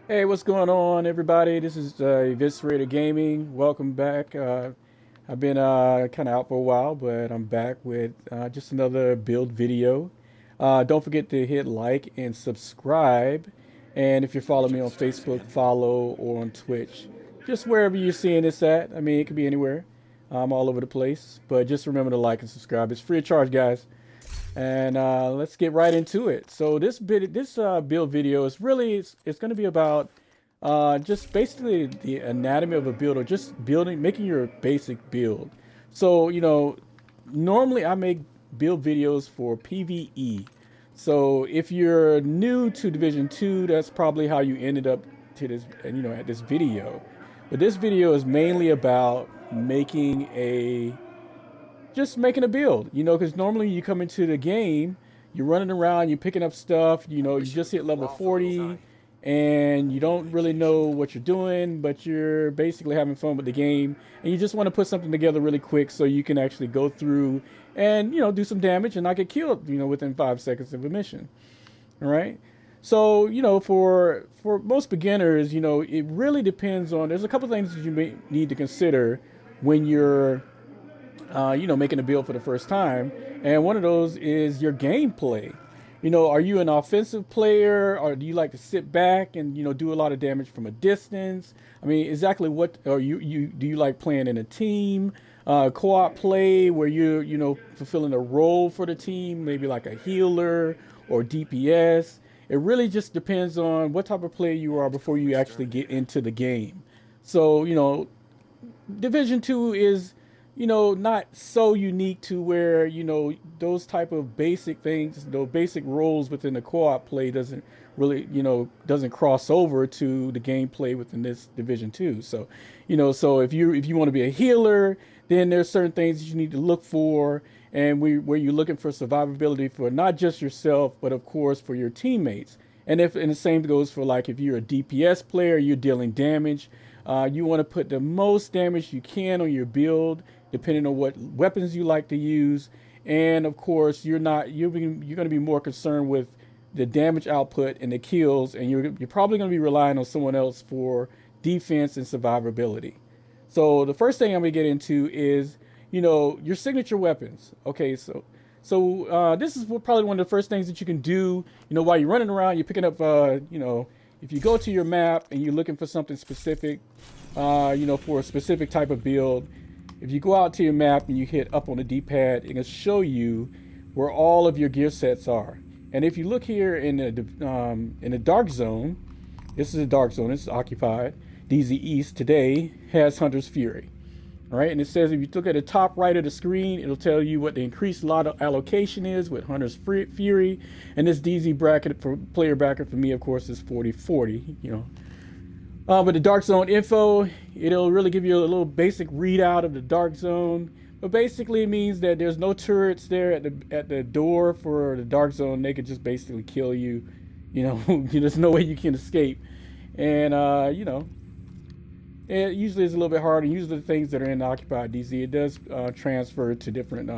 Hey, what's going on, everybody? This is Eviscerator Gaming. Welcome back. I've been kind of out for a while, but I'm back with just another build video. Don't forget to hit like and subscribe. And if you're following me on Facebook, follow, or on Twitch, just wherever you're seeing this at. I mean, it could be anywhere. I'm all over the place, but just remember to like and subscribe. It's free of charge, guys. And let's get right into it. So this build video is really it's going to be about just basically the anatomy of a build, or just making your basic build. So normally I make build videos for PvE. So if you're new to Division 2, that's probably how you ended up to this, at this video. But this video is mainly about just making a build, because normally you come into the game, you're running around, you're picking up stuff, you just hit level 40 and you don't really know what you're doing, but you're basically having fun with the game and you just want to put something together really quick so you can actually go through and, do some damage and not get killed, within 5 seconds of a mission. All right. So, for most beginners, it really depends on, there's a couple things that you may need to consider when you're making a build for the first time. And one of those is your gameplay. Are you an offensive player, or do you like to sit back and do a lot of damage from a distance? I mean, exactly what or you do you like playing in a team, co-op play where you're fulfilling a role for the team, maybe like a healer or DPS. It really just depends on what type of player you are before you actually get into the game. So Division Two is, not so unique to where, those type of basic things, those basic roles within the co-op play doesn't really, doesn't cross over to the gameplay within this Division Two. So, so if you want to be a healer, then there's certain things that you need to look for, and where you're looking for survivability for not just yourself, but of course for your teammates. And the same goes for, like, if you're a DPS player, you're dealing damage. You want to put the most damage you can on your build, depending on what weapons you like to use. And of course, you're going to be more concerned with the damage output and the kills, and you're probably going to be relying on someone else for defense and survivability. So the first thing I'm going to get into is, your signature weapons. Okay, so this is probably one of the first things that you can do. While you're running around, you're picking up. If you go to your map and you're looking for something specific, for a specific type of build, if you go out to your map and you hit up on the D-pad, it can show you where all of your gear sets are. And if you look here in the dark zone, this is a dark zone. It's occupied. DZ East today has Hunter's Fury. All right, and it says if you look at the top right of the screen, it'll tell you what the increased lot allocation is with Hunter's Fury. And this DZ bracket for player bracket for me, of course, is 40-40. But the Dark Zone info, it'll really give you a little basic readout of the Dark Zone. But basically, it means that there's no turrets there at the door for the Dark Zone. They could just basically kill you. There's no way you can escape. And it usually is a little bit harder. Usually, the things that are in the occupied DZ, it does transfer to different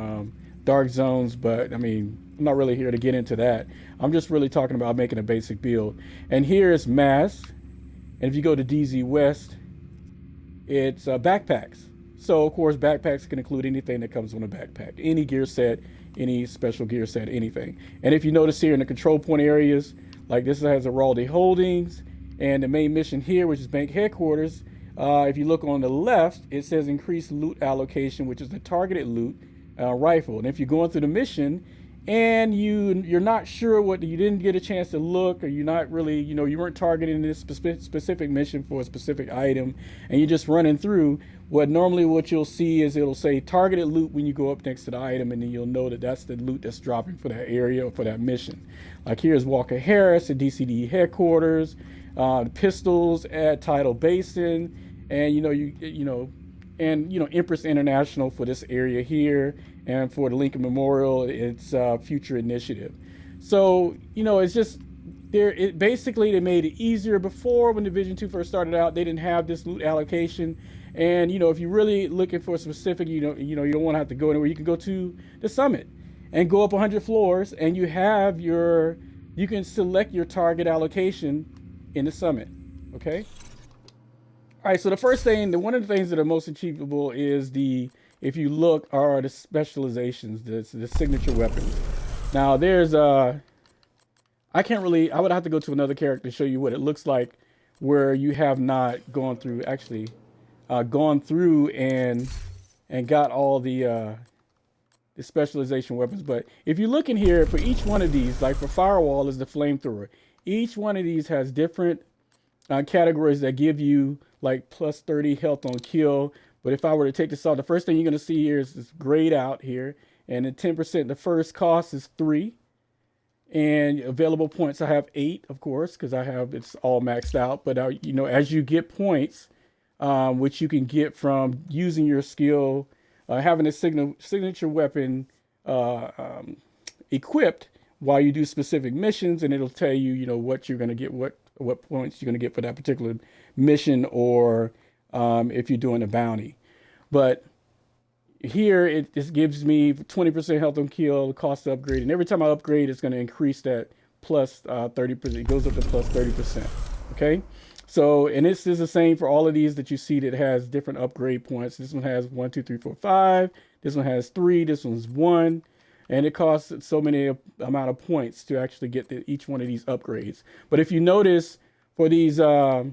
dark zones. But I mean, I'm not really here to get into that. I'm just really talking about making a basic build. And here is masks. And if you go to DZ West, it's backpacks. So, of course, backpacks can include anything that comes on a backpack. Any gear set, any special gear set, anything. And if you notice here in the control point areas, like this has a Raldi Holdings, and the main mission here, which is Bank Headquarters, if you look on the left, it says increased loot allocation, which is the targeted loot rifle. And if you're going through the mission, and you're not sure you didn't get a chance to look, or you're not really, you weren't targeting this specific mission for a specific item, and you're just running through, what you'll see is it'll say targeted loot when you go up next to the item, and then you'll know that that's the loot that's dropping for that area or for that mission. Like here's Walker Harris at DCD headquarters, pistols at Tidal Basin, and Empress International for this area here, and for the Lincoln Memorial, it's Future Initiative. So it's just there. It basically, they made it easier. Before, when Division 2 first started out, they didn't have this loot allocation, and if you're really looking for a specific, you don't want to have to go anywhere. You can go to the summit and go up 100 floors, and you can select your target allocation in the summit. Okay. All right. So the first thing, one of the things that are most achievable is if you look, are the specializations, the signature weapons. Now there's I can't really. I would have to go to another character to show you what it looks like, where you have not gone through actually, gone through and got all the specialization weapons. But if you look in here for each one of these, like for firewall is the flamethrower. Each one of these has different categories that give you like plus 30 health on kill. But if I were to take this off, the first thing you're going to see here is this grayed out here, and then 10%. The first cost is 3. And available points, I have 8, of course, because it's all maxed out. But as you get points, which you can get from using your skill, having a signature weapon equipped while you do specific missions, and it'll tell you, what you're going to get, what points you're going to get for that particular mission, or if you're doing a bounty. But here it just gives me 20% health on kill, cost to upgrade, and every time I upgrade, it's going to increase that plus 30%. It goes up to plus 30%. Okay, so and this is the same for all of these that you see that has different upgrade points. This one has 1, 2, 3, 4, 5. This one has 3. This one's 1, and it costs so many amount of points to actually get each one of these upgrades. But if you notice for these, the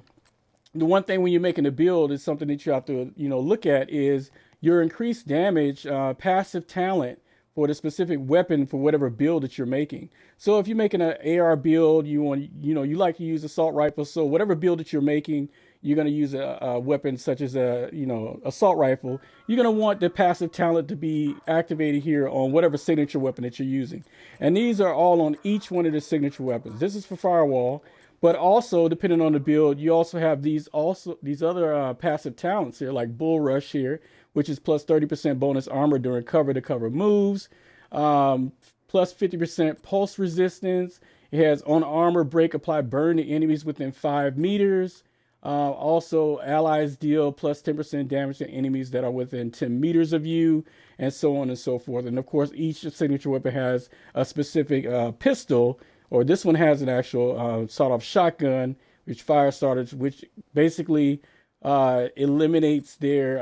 one thing when you're making a build is something that you have to look at is your increased damage, passive talent for the specific weapon for whatever build that you're making. So if you're making an AR build, you like to use assault rifle. So whatever build that you're making, you're going to use a weapon such as assault rifle. You're going to want the passive talent to be activated here on whatever signature weapon that you're using. And these are all on each one of the signature weapons. This is for firewall. But also, depending on the build, you also have these other passive talents here, like Bull Rush here, which is plus 30% bonus armor during cover-to-cover moves, plus 50% pulse resistance. It has on armor break, apply burn to enemies within 5 meters. Also, allies deal plus 10% damage to enemies that are within 10 meters of you, and so on and so forth. And of course, each signature weapon has a specific pistol, or this one has an actual sawed-off shotgun, which fire starters, which basically eliminates their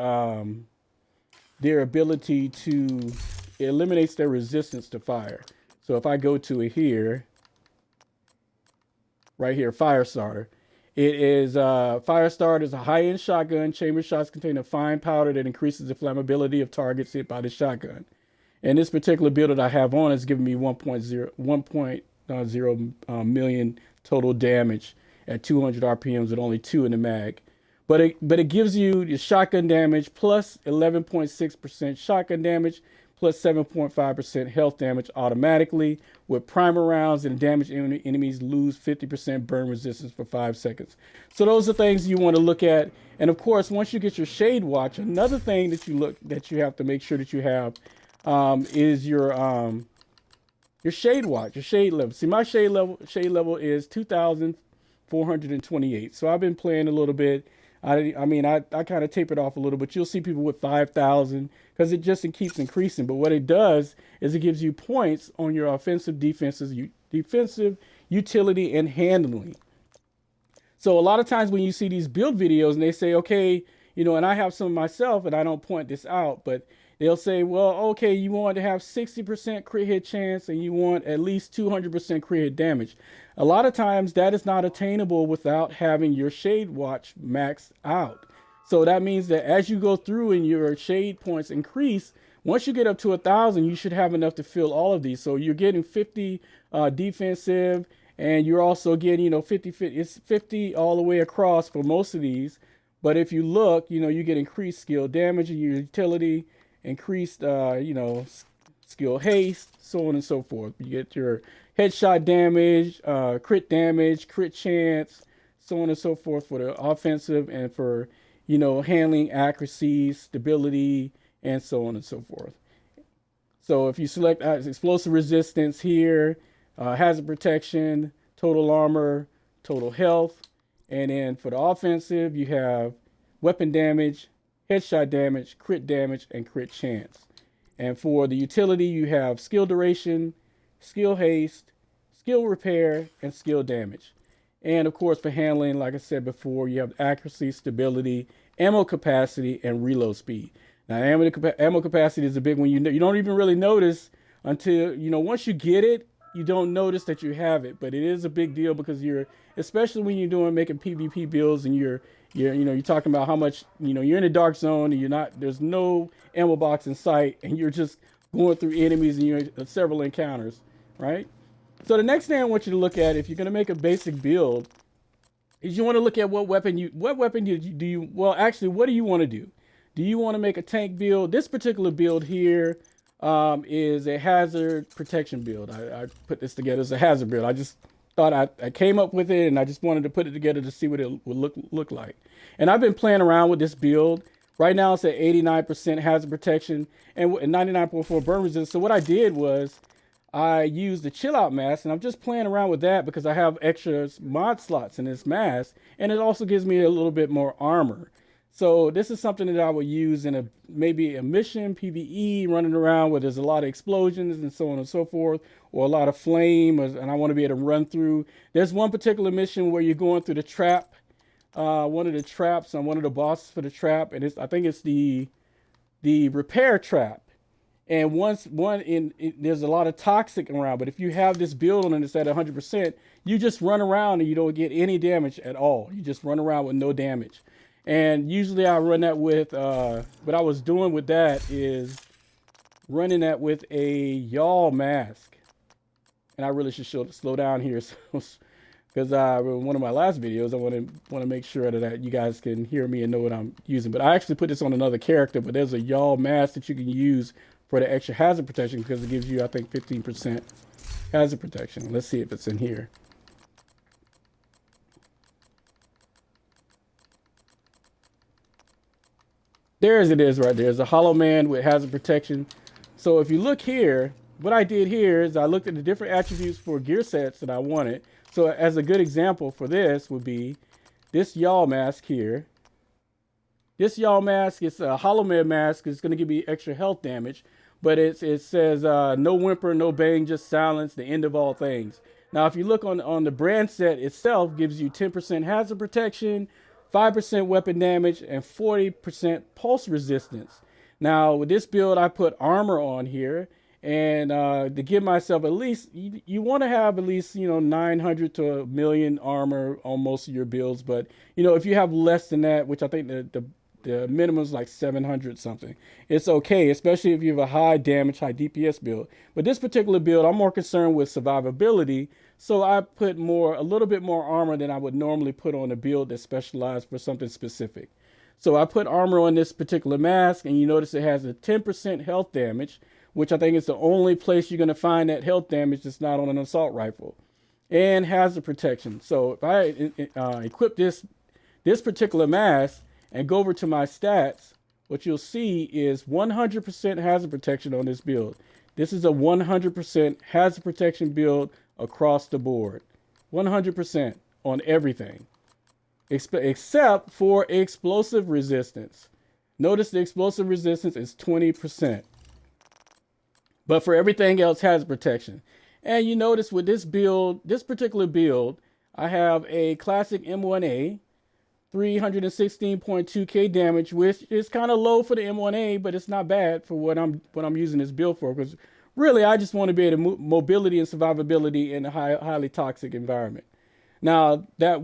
ability to, it eliminates their resistance to fire. So if I go to it here, right here, fire starter. It is fire starter is a high-end shotgun. Chamber shots contain a fine powder that increases the flammability of targets hit by the shotgun. And this particular build that I have on is giving me 1.0 million total damage at 200 RPMs with only 2 in the mag. But it gives you the shotgun damage plus 11.6% shotgun damage plus 7.5% health damage automatically. With primer rounds and damaged enemies lose 50% burn resistance for 5 seconds. So those are things you want to look at. And of course, once you get your shade watch, another thing that you have to make sure that you have is your shade watch, your shade level. See, my shade level is 2,428. So I've been playing a little bit. I kind of tapered off a little, but you'll see people with 5,000 because it keeps increasing. But what it does is it gives you points on your offensive, defensive, utility, and handling. So a lot of times when you see these build videos and they say, okay, and I have some myself and I don't point this out, but they'll say, well, okay, you want to have 60% crit hit chance and you want at least 200% crit hit damage. A lot of times that is not attainable without having your shade watch maxed out. So that means that as you go through and your shade points increase, once you get up to 1,000, you should have enough to fill all of these. So you're getting 50 defensive, and you're also getting, 50, it's 50 all the way across for most of these. But if you look, you get increased skill damage and your utility, increased, skill haste, so on and so forth. You get your headshot damage, crit damage, crit chance, so on and so forth for the offensive and for, handling, accuracy, stability, and so on and so forth. So if you select explosive resistance here, hazard protection, total armor, total health, and then for the offensive, you have weapon damage, headshot damage, crit damage, and crit chance. And for the utility, you have skill duration, skill haste, skill repair, and skill damage. And of course, for handling, like I said before, you have accuracy, stability, ammo capacity, and reload speed. Now, ammo capacity is a big one. You don't even really notice until, once you get it, you don't notice that you have it. But it is a big deal because especially when you're making PvP builds and you're talking about how much, you're in a dark zone and there's no ammo box in sight and you're just going through enemies and you're in several encounters, right? So the next thing I want you to look at, if you're going to make a basic build, is you want to look at what weapon do you, well, actually, what do you want to do? Do you want to make a tank build? This particular build here is a hazard protection build. I put this together as a hazard build. I just thought I came up with it and I just wanted to put it together to see what it would look like. And I've been playing around with this build. Right now it's at 89% hazard protection and 99.4 burn resistance. So what I did was I used the chill out mask, and I'm just playing around with that because I have extra mod slots in this mask, and it also gives me a little bit more armor. So this is something that I would use in maybe a mission PvE, running around where there's a lot of explosions and so on and so forth, or a lot of flame, and I want to be able to run through. There's one particular mission where you're going through the trap, one of the traps on one of the bosses for the trap, and I think it's the repair trap. And there's a lot of toxic around, but if you have this build on and it's at 100%, you just run around and you don't get any damage at all. You just run around with no damage. And usually I run that with, what I was doing with that is running that with a yaw mask. And I really should slow down here, because in one of my last videos, I want to make sure that you guys can hear me and know what I'm using. But I actually put this on another character, but there's a yaw mask that you can use for the extra hazard protection because it gives you, I think, 15% hazard protection. Let's see if it's in here. There it is right there. It's a hollow man with hazard protection. So if you look here, what I did here is I looked at the different attributes for gear sets that I wanted. So as a good example for this would be this yaw mask here. This yaw mask is a hollow man mask. It's going to give me extra health damage. But it says no whimper, no bang, just silence, the end of all things. Now, if you look on the brand set itself, gives you 10% hazard protection, 5% weapon damage, and 40% pulse resistance. Now, with this build, I put armor on here, and to give myself at least, you want to have at least 900 to 1 million armor on most of your builds. But if you have less than that, which I think the minimum is like 700 something, it's okay, especially if you have a high damage, high DPS build. But this particular build, I'm more concerned with survivability, so I put a little bit more armor than I would normally put on a build that's specialized for something specific. So I put armor on this particular mask, and you notice it has a 10% health damage, which I think is the only place you're going to find that health damage that's not on an assault rifle, and hazard protection. So if I equip this particular mask and go over to my stats, what you'll see is 100% hazard protection on this build. This is a 100% hazard protection build across the board. 100% on everything, except for explosive resistance. Notice the explosive resistance is 20%. But for everything else, hazard protection. And you notice with this particular build, I have a classic M1A, 316.2k damage, which is kind of low for the M1A, but it's not bad for what I'm using this build for, because really I just want to be able to mobility and survivability in a highly toxic environment. Now, that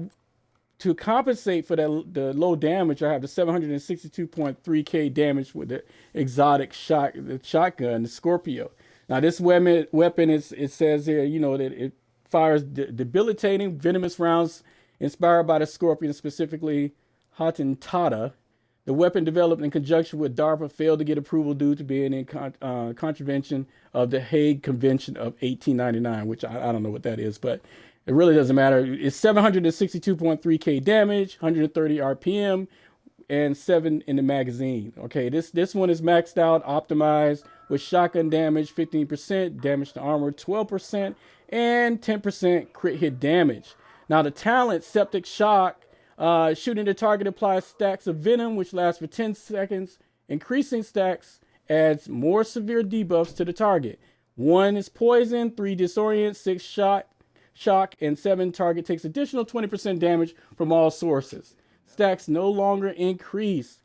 to compensate for the low damage, I have the 762.3k damage with the exotic shotgun, the Scorpio. Now this weapon it says here, that it fires debilitating venomous rounds inspired by the Scorpion, specifically Hatentata. The weapon developed in conjunction with DARPA failed to get approval due to being in contravention of the Hague Convention of 1899, which I don't know what that is, but it really doesn't matter. It's 762.3k damage, 130 RPM, and 7 in the magazine. Okay, this one is maxed out, optimized with shotgun damage, 15%, damage to armor, 12%, and 10% crit hit damage. Now the talent, Septic Shock, shooting the target applies stacks of venom, which lasts for 10 seconds. Increasing stacks adds more severe debuffs to the target. 1 is poison, 3 disorient, 6 shock, and 7 target takes additional 20% damage from all sources. Stacks no longer increase.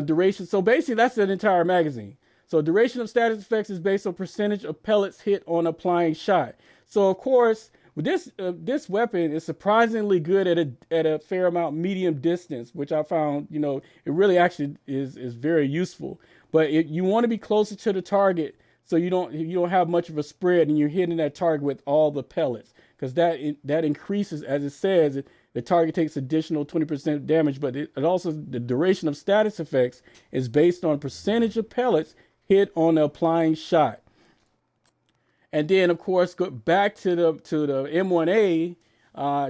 Duration. So basically, that's an entire magazine. So duration of status effects is based on percentage of pellets hit on applying shot. So of course, this weapon is surprisingly good at a fair amount medium distance, which I found, it really actually is very useful. But you want to be closer to the target, so you don't have much of a spread, and you're hitting that target with all the pellets, because that increases, as it says, the target takes additional 20% damage. But it also, the duration of status effects is based on percentage of pellets hit on the applying shot. And then, of course, go back to the M1A.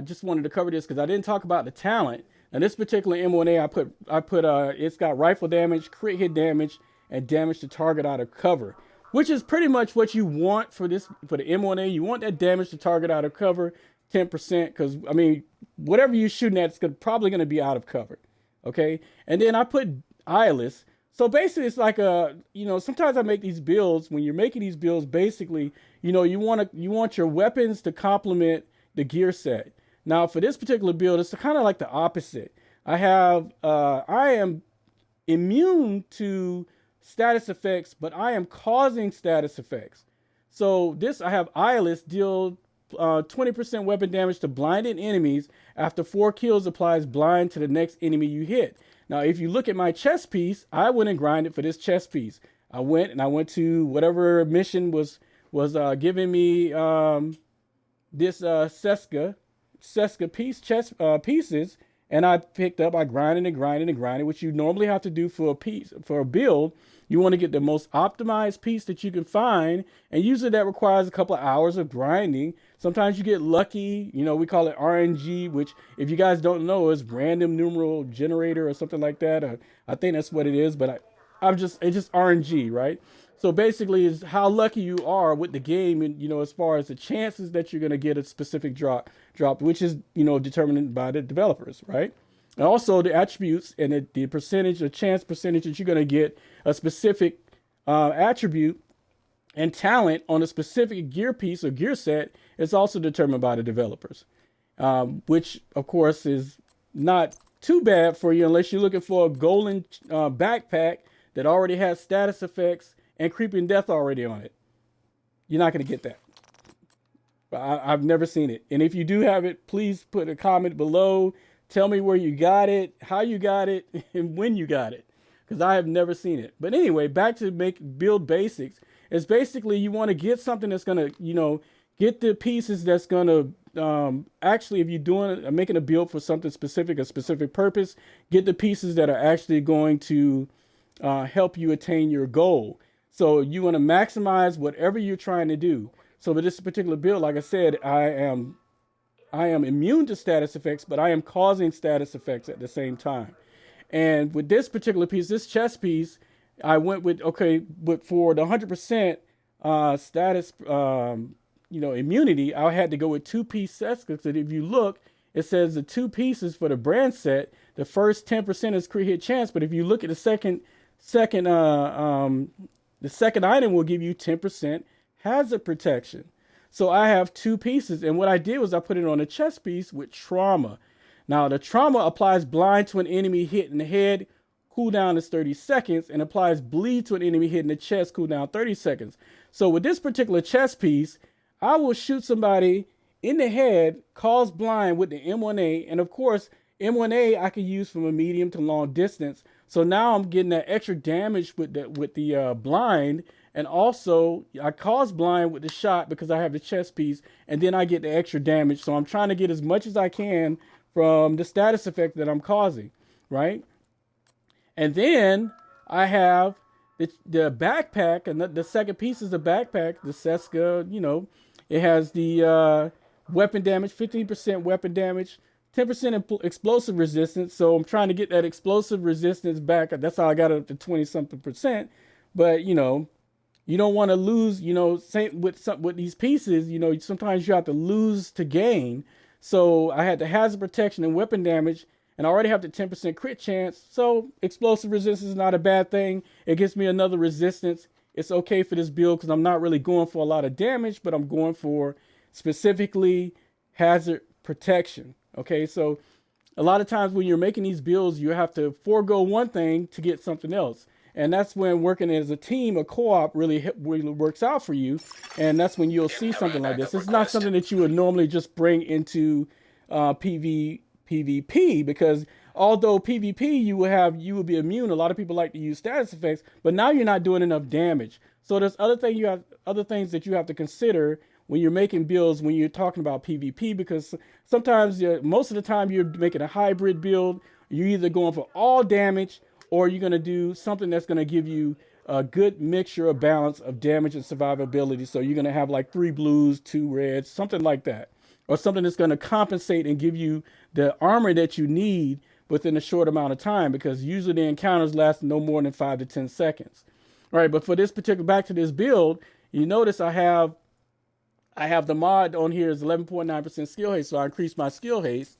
Just wanted to cover this because I didn't talk about the talent. Now, this particular M1A, I put it's got rifle damage, crit hit damage, and damage to target out of cover, which is pretty much what you want for the M1A. You want that damage to target out of cover, 10%, because I mean, whatever you're shooting at, it's probably going to be out of cover. Okay, and then I put eyeless. So basically, it's like sometimes I make these builds. When you're making these builds, basically, you want your weapons to complement the gear set. Now, for this particular build, it's kind of like the opposite. I am immune to status effects, but I am causing status effects. So I have eyeless, deal 20% weapon damage to blinded enemies. After 4 kills, applies blind to the next enemy you hit. Now, if you look at my chest piece, I went and grinded for this chest piece. I went to whatever mission was giving me this Seska piece, chest pieces, and I grinded, which you normally have to do for a build. You want to get the most optimized piece that you can find, and usually that requires a couple of hours of grinding. Sometimes you get lucky, we call it RNG, which, if you guys don't know, is random numeral generator or something like that. I think that's what it is, but it's just RNG, right? So basically, is how lucky you are with the game, and as far as the chances that you're going to get a specific drop, which is determined by the developers, right? And also the attributes and the chance percentage that you're going to get a specific attribute and talent on a specific gear piece or gear set is also determined by the developers, which of course is not too bad for you unless you're looking for a golden backpack that already has status effects and creeping death already on it. You're not going to get that. I've never seen it. And if you do have it, please put a comment below. Tell me where you got it, how you got it, and when you got it, because I have never seen it. But anyway, back to build basics. It's basically you want to get something that's going to, get the pieces that's going to, actually, if you're making a build for something specific, a specific purpose, get the pieces that are actually going to help you attain your goal. So you want to maximize whatever you're trying to do. So with this particular build, like I said, I am immune to status effects, but I am causing status effects at the same time. And with this particular piece, this chest piece, I went with, for the 100% status, immunity, I had to go with 2-piece sets, because if you look, it says the 2 pieces for the brand set, the first 10% is crit hit chance, but if you look at the second item will give you 10% hazard protection. So I have 2 pieces, and what I did was I put it on a chest piece with trauma. Now, the trauma applies blind to an enemy hit in the head, cooldown is 30 seconds, and applies bleed to an enemy hit in the chest, cooldown 30 seconds. So with this particular chest piece, I will shoot somebody in the head, cause blind with the M1A, and of course, M1A I can use from a medium to long distance. So now I'm getting that extra damage with the blind. And also, I cause blind with the shot because I have the chest piece, and then I get the extra damage. So I'm trying to get as much as I can from the status effect that I'm causing, right? And then I have the backpack, and the second piece is the backpack, the Seska, it has the weapon damage, 15% weapon damage, 10% explosive resistance. So I'm trying to get that explosive resistance back. That's how I got it up to 20-something percent. But, you don't want to lose, same with these pieces, sometimes you have to lose to gain. So I had the hazard protection and weapon damage, and I already have the 10% crit chance. So explosive resistance is not a bad thing. It gives me another resistance. It's okay for this build because I'm not really going for a lot of damage, but I'm going for specifically hazard protection. Okay, so a lot of times when you're making these builds, you have to forego one thing to get something else. And that's when working as a team, a co-op really works out for you. And that's when you'll see something like this. It's not something that you would normally just bring into PvP, because although PvP you will be immune. A lot of people like to use status effects, but now you're not doing enough damage. So there's other things that you have to consider when you're making builds when you're talking about PvP, because sometimes most of the time you're making a hybrid build. You're either going for all damage, or you're going to do something that's going to give you a good mixture of balance of damage and survivability. So you're going to have like 3 blues, 2 reds, something like that, or something that's going to compensate and give you the armor that you need within a short amount of time, because usually the encounters last no more than 5 to 10 seconds. All right, but for this particular, back to this build, you notice I have the mod on here is 11.9% skill haste, so I increased my skill haste,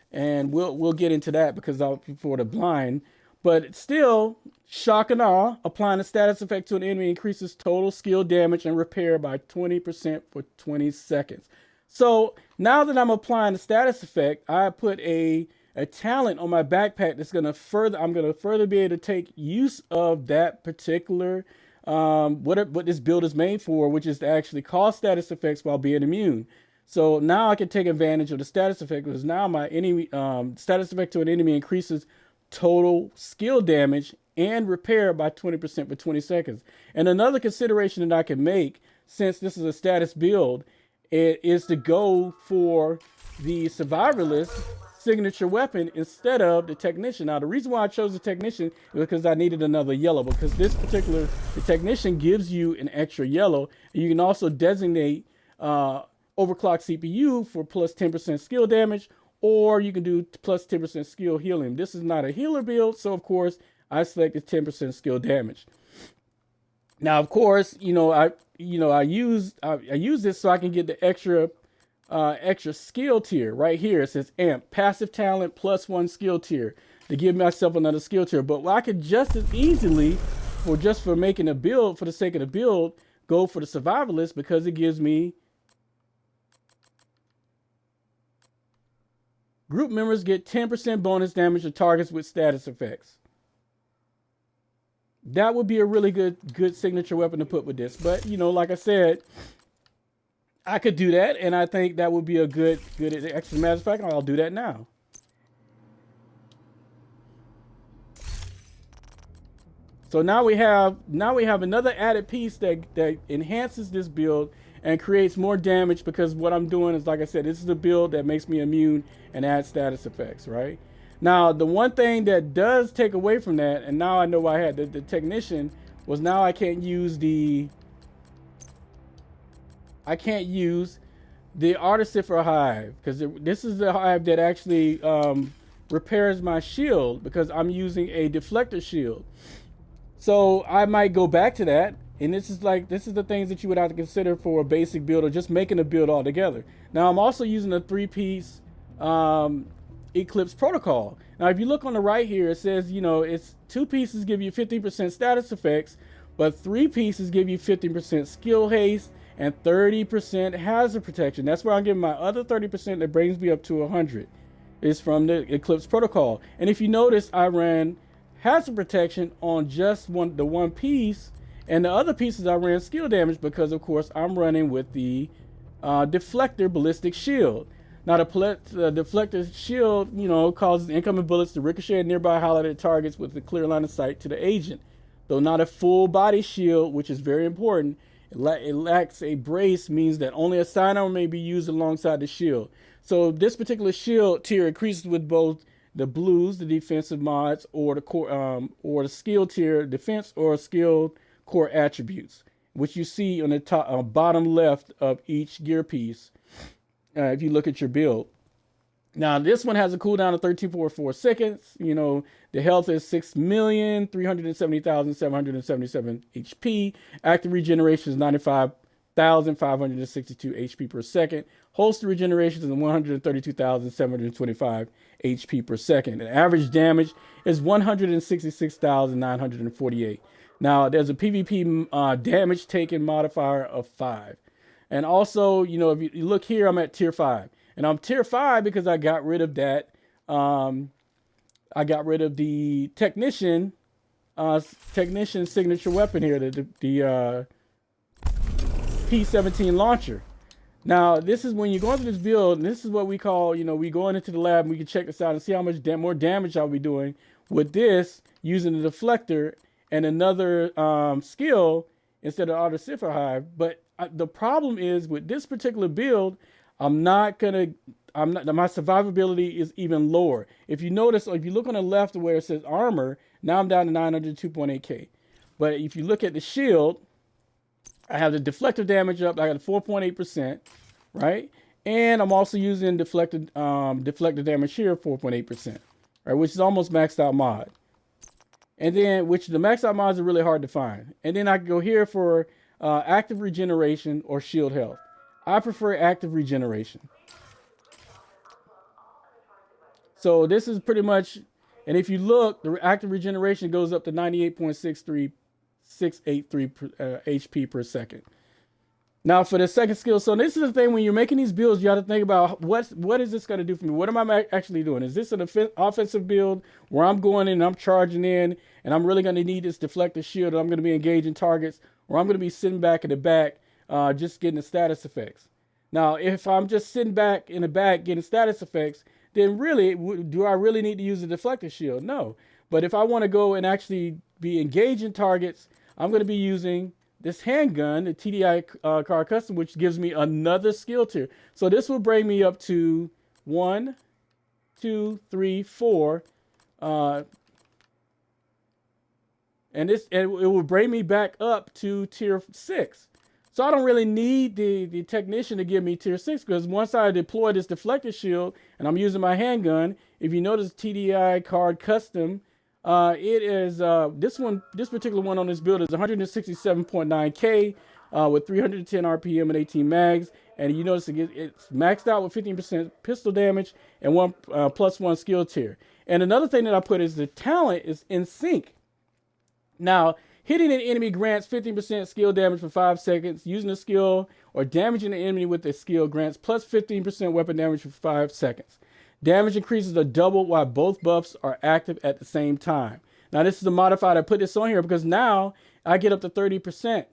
and we'll get into that because I'll for the blind. But still, shock and awe, applying a status effect to an enemy increases total skill damage and repair by 20% for 20 seconds. So now that I'm applying the status effect, I put a talent on my backpack that's going to I'm going to further be able to take use of that particular what this build is made for, which is to actually cause status effects while being immune. So now I can take advantage of the status effect, because now my enemy status effect to an enemy increases total skill damage and repair by 20% for 20 seconds. And another consideration that I can make, since this is a status build, is to go for the survivalist signature weapon instead of the technician. Now, the reason why I chose the technician is because I needed another yellow, because the technician gives you an extra yellow. You can also designate overclock CPU for plus 10% skill damage, or you can do plus 10% skill healing. This is not a healer build, so of course I selected 10% skill damage. Now, of course, I use this so I can get the extra skill tier right here. It says amp passive talent plus 1 skill tier to give myself another skill tier. But I could just as easily, for making a build for the sake of the build, go for the survivalist, because it gives me group members get 10% bonus damage to targets with status effects. That would be a really good signature weapon to put with this. But like I said, I could do that, and I think that would be a good extra. Matter of fact, I'll do that now. So now we have another added piece that enhances this build and creates more damage, because what I'm doing is, like I said, this is a build that makes me immune and adds status effects, right? Now, the one thing that does take away from that, and now I know why I had the technician, was now I can't use the Artificer Hive, because this is the hive that actually repairs my shield, because I'm using a deflector shield. So I might go back to that, and this is the things that you would have to consider for a basic build, or just making a build altogether. Now I'm also using a 3-piece Eclipse protocol. Now if you look on the right here, it says it's 2 pieces give you 50% status effects, but 3 pieces give you 50% skill haste and 30% hazard protection. That's where I'm getting my other 30% that brings me up to 100. Is from the Eclipse protocol. And if you notice, I ran hazard protection on just the one piece, and the other pieces I ran skill damage, because of course I'm running with the deflector ballistic shield. Now the deflector shield, causes incoming bullets to ricochet at nearby highlighted targets with a clear line of sight to the agent. Though not a full body shield, which is very important, it lacks a brace, means that only a sidearm may be used alongside the shield. So this particular shield tier increases with both the blues, the defensive mods, or the core, or the skill tier defense or skill core attributes, which you see on the top, bottom left of each gear piece. If you look at your build. Now this one has a cooldown of 13.4 seconds. The health is 6,370,777 HP. Active regeneration is 95,562 HP per second. Holster regeneration is 132,725 HP per second. And average damage is 166,948. Now there's a PvP damage taken modifier of 5. And also, if you look here, I'm at tier 5. And I'm tier 5 because I got rid of that. I got rid of the technician signature weapon here, the P17 launcher. Now, this is when you go into this build, and this is what we call, we going into the lab and we can check this out and see how much more damage I'll be doing with this using the deflector and another skill instead of auto cipher hive. But the problem is with this particular build, my survivability is even lower. If you notice, if you look on the left where it says armor, now I'm down to 902.8k. But if you look at the shield, I have the deflector damage up. I got 4.8%, right? And I'm also using deflector damage here, 4.8%, right? Which is almost maxed out mod. And then, which the maxed out mods are really hard to find. And then I can go here for active regeneration or shield health. I prefer active regeneration. So this is pretty much, and if you look, the active regeneration goes up to 98.683 HP per second. Now for the second skill, so this is the thing, when you're making these builds, you have to think about what is this going to do for me? What am I actually doing? Is this an offensive build where I'm going in and I'm charging in and I'm really going to need this deflector shield, or I'm going to be engaging targets, or I'm going to be sitting back in the back just getting the status effects? Now, if I'm just sitting back in the back getting status effects, then really, do I really need to use a deflector shield? No. But if I want to go and actually be engaging targets, I'm going to be using this handgun, the TDI Car Custom, which gives me another skill tier. So this will bring me up to 1, 2, 3, 4. And it will bring me back up to tier 6. So I don't really need the technician to give me tier 6, because once I deploy this deflector shield and I'm using my handgun, if you notice TDI Card Custom, it is this particular one on this build is 167.9k with 310 RPM and 18 mags, and you notice it's maxed out with 15% pistol damage and +1 skill tier. And another thing that I put is the talent is in sync. Now, hitting an enemy grants 15% skill damage for 5 seconds. Using a skill or damaging an enemy with a skill grants plus 15% weapon damage for 5 seconds. Damage increases are doubled while both buffs are active at the same time. Now, this is a modified. I put this on here because now I get up to 30%.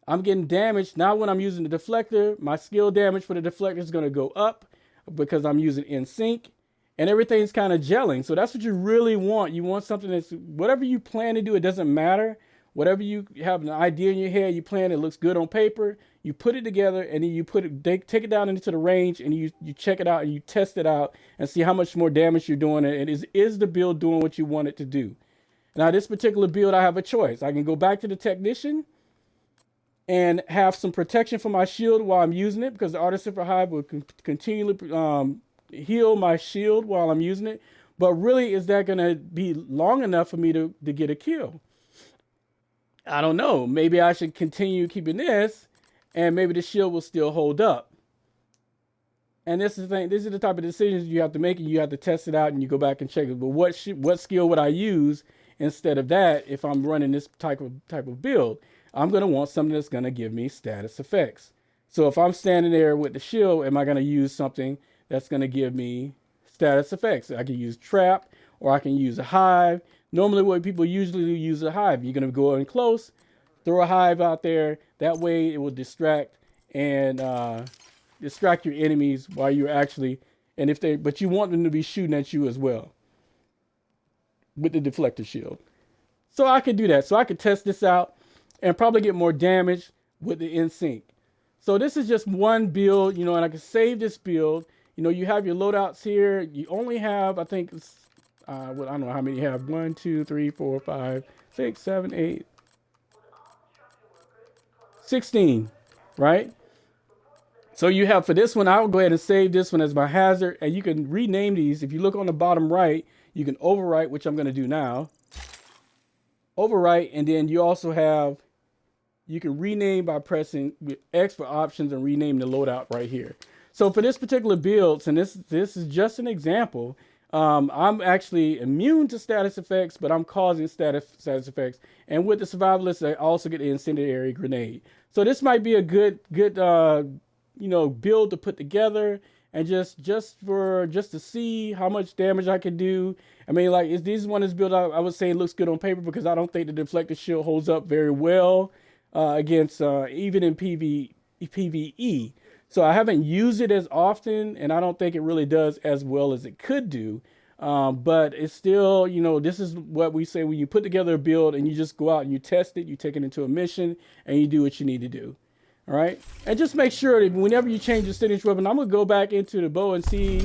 I'm getting damage. Now, when I'm using the deflector, my skill damage for the deflector is going to go up because I'm using in sync. And everything's kind of gelling. So that's what you really want. You want something that's, whatever you plan to do, it doesn't matter. Whatever you have an idea in your head, you plan, it looks good on paper, you put it together, and then you take it down into the range, and you check it out and you test it out and see how much more damage you're doing. And is the build doing what you want it to do? Now, this particular build, I have a choice. I can go back to the technician and have some protection for my shield while I'm using it, because the Auto Cipher Hive will continually heal my shield while I'm using it. But really, is that going to be long enough for me to get a kill? I don't know. Maybe I should continue keeping this, and maybe the shield will still hold up. And this is the thing. This is the type of decisions you have to make, and you have to test it out, and you go back and check it. But what skill would I use instead of that if I'm running this type of build? I'm going to want something that's going to give me status effects. So if I'm standing there with the shield, am I going to use something that's going to give me status effects? I can use trap, or I can use a hive. Normally what people usually do, use a hive. You're going to go in close, throw a hive out there. That way it will distract and distract your enemies while you're actually, but you want them to be shooting at you as well with the deflector shield. So I could do that. So I could test this out and probably get more damage with the in sync. So this is just one build, and I can save this build. You have your loadouts here. You only have, I think, I don't know how many you have. 1, 2, 3, 4, 5, 6, 7, 8, 16, right? So you have, for this one, I'll go ahead and save this one as my hazard, and you can rename these. If you look on the bottom right, you can overwrite, which I'm going to do now. Overwrite, and then you also have, you can rename by pressing X for options and rename the loadout right here. So for this particular build, and this is just an example, I'm actually immune to status effects, but I'm causing status effects. And with the survivalist, I also get the incendiary grenade. So this might be a good build to put together. and just to see how much damage I can do. I mean, like, is this one is built out? I would say it looks good on paper because I don't think the deflector shield holds up very well against even in PvE. So I haven't used it as often, and I don't think it really does as well as it could do. But it's still, this is what we say when you put together a build and you just go out and you test it, you take it into a mission, and you do what you need to do. All right, and just make sure that whenever you change your signature weapon, I'm gonna go back into the bow and see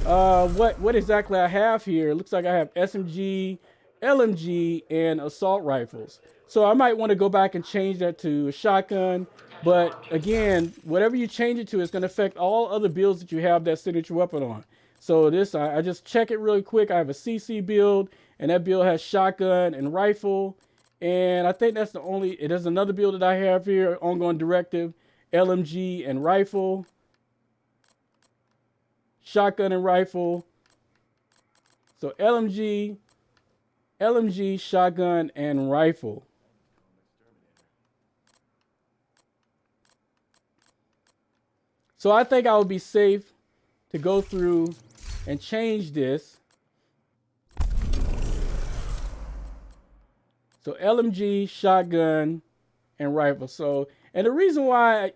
what exactly I have here. It looks like I have SMG, LMG, and assault rifles. So I might want to go back and change that to a shotgun. But again, whatever you change it to is going to affect all other builds that you have that signature weapon on. So this, I just check it really quick. I have a CC build, and that build has shotgun and rifle. And I think that's the only, there's another build that I have here, ongoing directive, LMG and rifle, shotgun and rifle. So LMG, shotgun, and rifle. So I think I would be safe to go through and change this. So LMG, shotgun, and rifle. So, and the reason why,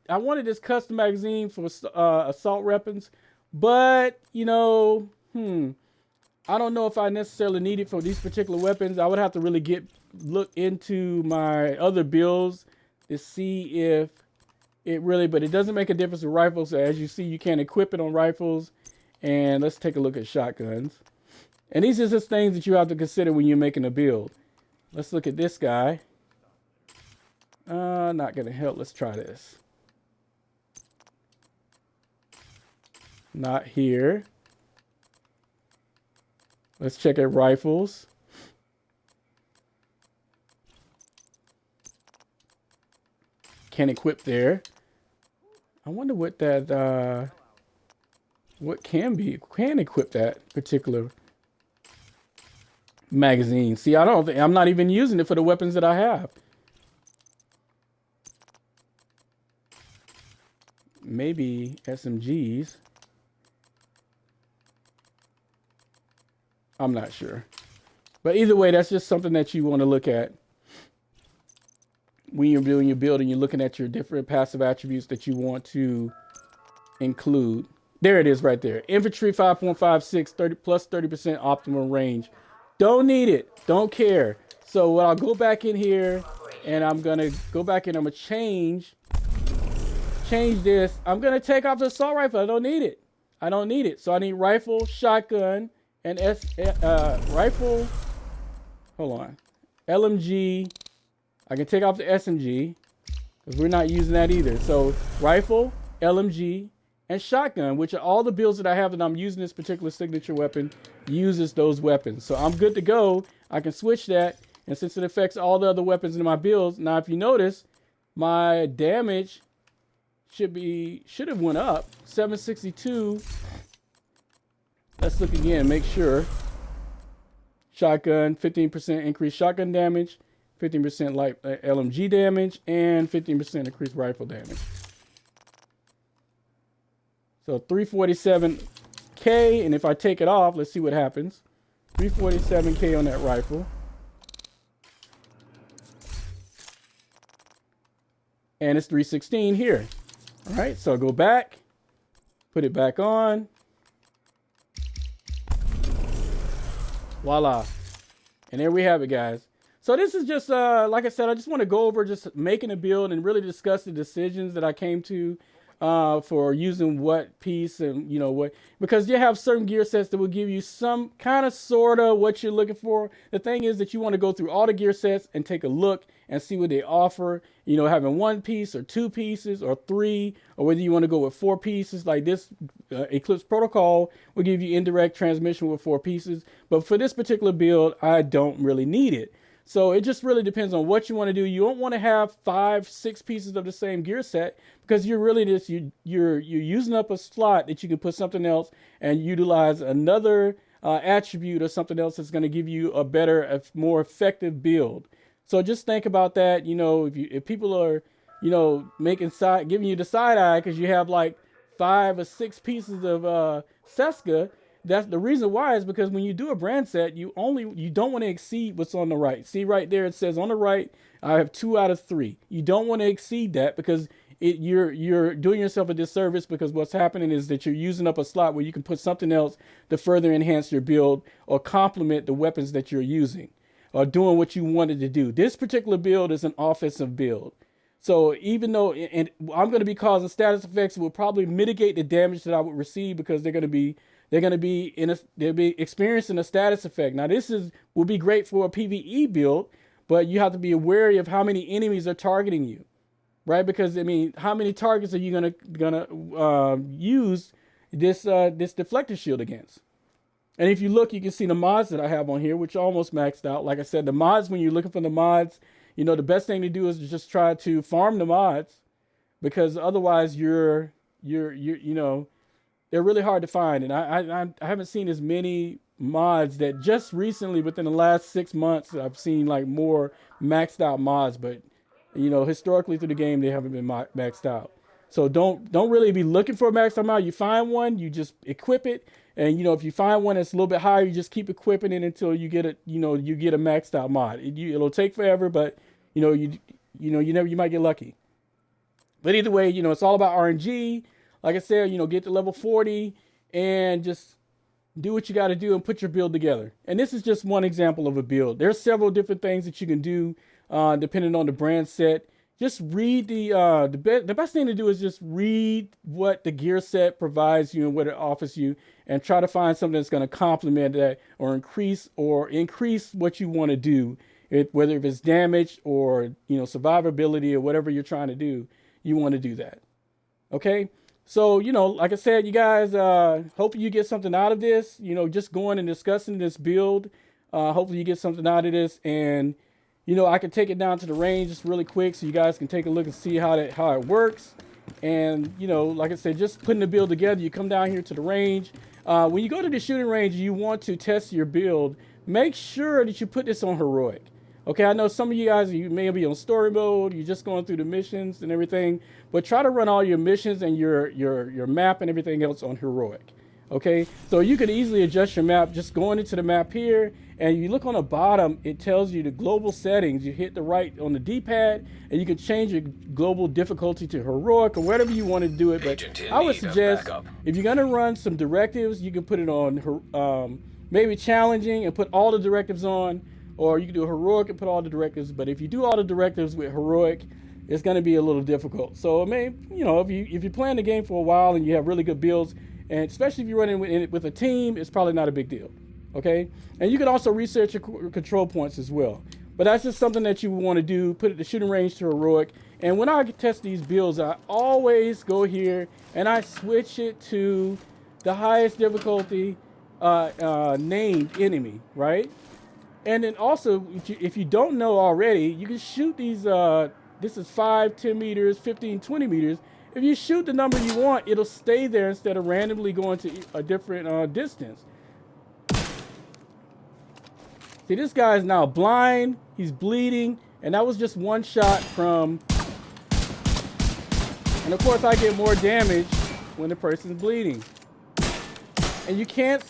I wanted this custom magazine for assault weapons, but, I don't know if I necessarily need it for these particular weapons. I would have to really look into my other builds to see if it really, but it doesn't make a difference with rifles. So as you see, you can't equip it on rifles. And let's take a look at shotguns. And these are just things that you have to consider when you're making a build. Let's look at this guy. Not gonna help. Let's try this. Not here. Let's check at rifles. Can't equip there. I wonder what that what can equip that particular magazine. See, I'm not even using it for the weapons that I have. Maybe SMGs. I'm not sure. But either way, that's just something that you want to look at when you're doing your build and you're looking at your different passive attributes that you want to include. There it is right there. Infantry 5.56, plus 30% optimal range. Don't need it. Don't care. So what I'll go back in here and I'm going to go back and I'm going to change this. I'm going to take off the assault rifle. I don't need it. I don't need it. So I need rifle, shotgun, and rifle. Hold on. LMG. I can take off the SMG because we're not using that either. So rifle, LMG, and shotgun, which are all the builds that I have that I'm using this particular signature weapon, uses those weapons. So I'm good to go. I can switch that. And since it affects all the other weapons in my builds, now if you notice, my damage should have went up 762. Let's look again, make sure. Shotgun, 15% increased shotgun damage, 15% light LMG damage, and 15% increased rifle damage. So 347K, and if I take it off, let's see what happens. 347K on that rifle. And it's 316 here. All right, so go back, put it back on. Voila. And there we have it, guys. So this is just, like I said, I just want to go over just making a build and really discuss the decisions that I came to for using what piece and, what, because you have certain gear sets that will give you some kind of sort of what you're looking for. The thing is that you want to go through all the gear sets and take a look and see what they offer, having one piece or two pieces or three, or whether you want to go with four pieces. Like this Eclipse Protocol will give you indirect transmission with 4 pieces. But for this particular build, I don't really need it. So it just really depends on what you want to do. You don't want to have 5, 6 pieces of the same gear set because you're really just, you're using up a slot that you can put something else and utilize another attribute or something else that's going to give you a better, more effective build. So just think about that. If people are, giving you the side eye because you have like 5 or 6 pieces of Seska. That's the reason why is because when you do a brand set, you don't want to exceed what's on the right. See right there, it says on the right, I have 2 out of 3. You don't want to exceed that because you're doing yourself a disservice, because what's happening is that you're using up a slot where you can put something else to further enhance your build or complement the weapons that you're using or doing what you wanted to do. This particular build is an offensive build. So even though and I'm going to be causing status effects, will probably mitigate the damage that I would receive, because they'll be experiencing a status effect. Now this will be great for a PvE build, but you have to be wary of how many enemies are targeting you, right? Because I mean, how many targets are you gonna use this deflector shield against? And if you look, you can see the mods that I have on here, which are almost maxed out. Like I said, the mods, when you're looking for the mods, the best thing to do is to just try to farm the mods, because otherwise they're really hard to find. And I haven't seen as many mods that just recently, within the last 6 months, I've seen like more maxed out mods, but historically through the game, they haven't been maxed out. So don't really be looking for a maxed out mod. You find one, you just equip it. And if you find one that's a little bit higher, you just keep equipping it until you get you get a maxed out mod. It'll take forever, but you might get lucky. But either way, it's all about RNG. Like I said, get to level 40 and just do what you got to do and put your build together. And this is just one example of a build. There's several different things that you can do depending on the brand set. Just read the best thing to do is just read what the gear set provides you and what it offers you, and try to find something that's going to complement that or increase what you want to do. Whether if it's damage or survivability or whatever you're trying to do, you want to do that. Okay. So, like I said, you guys, hopefully you get something out of this, just going and discussing this build. Hopefully you get something out of this, and, I can take it down to the range just really quick so you guys can take a look and see how it works. And, like I said, just putting the build together, you come down here to the range. When you go to the shooting range, you want to test your build. Make sure that you put this on heroic. Okay, I know some of you guys, you may be on story mode, you're just going through the missions and everything, but try to run all your missions and your map and everything else on heroic. Okay, so you could easily adjust your map just going into the map here, and you look on the bottom, it tells you the global settings. You hit the right on the D-pad, and you can change your global difficulty to heroic or whatever you want to do it. But I would suggest if you're going to run some directives, you can put it on maybe challenging and put all the directives on. Or you can do heroic and put all the directives. But if you do all the directives with heroic, it's going to be a little difficult. So if you playing the game for a while and you have really good builds, and especially if you're running with a team, it's probably not a big deal. Okay, and you can also research your control points as well. But that's just something that you want to do. Put the shooting range to heroic. And when I test these builds, I always go here and I switch it to the highest difficulty named enemy, right? And then also, if you don't know already, you can shoot these, this is 5, 10 meters, 15, 20 meters. If you shoot the number you want, it'll stay there instead of randomly going to a different distance. See, this guy is now blind, he's bleeding, and that was just one shot from, and of course I get more damage when the person's bleeding. And you can't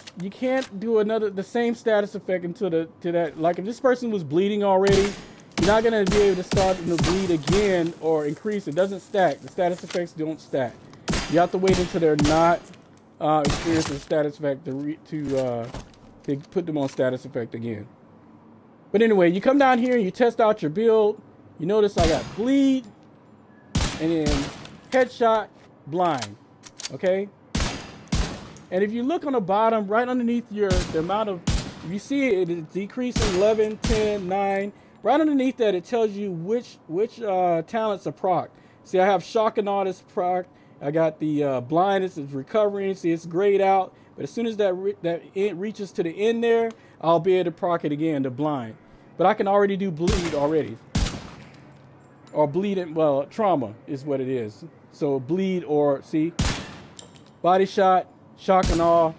do the same status effect until to that. Like if this person was bleeding already, you're not gonna be able to start them to bleed again or increase. It doesn't stack. The status effects don't stack. You have to wait until they're not experiencing the status effect to put them on status effect again. But anyway, you come down here and you test out your build. You notice I got bleed and then headshot, blind. Okay. And if you look on the bottom, right underneath the amount of, if you see it is decreasing 11, 10, 9. Right underneath that, it tells you which talents are proc. See, I have shock and all this proc. I got the blindness is recovering. See, it's grayed out. But as soon as that reaches to the end there, I'll be able to proc it again, the blind. But I can already do bleed already. Or bleed, well, trauma is what it is. So bleed or, see, body shot. Shock and awe,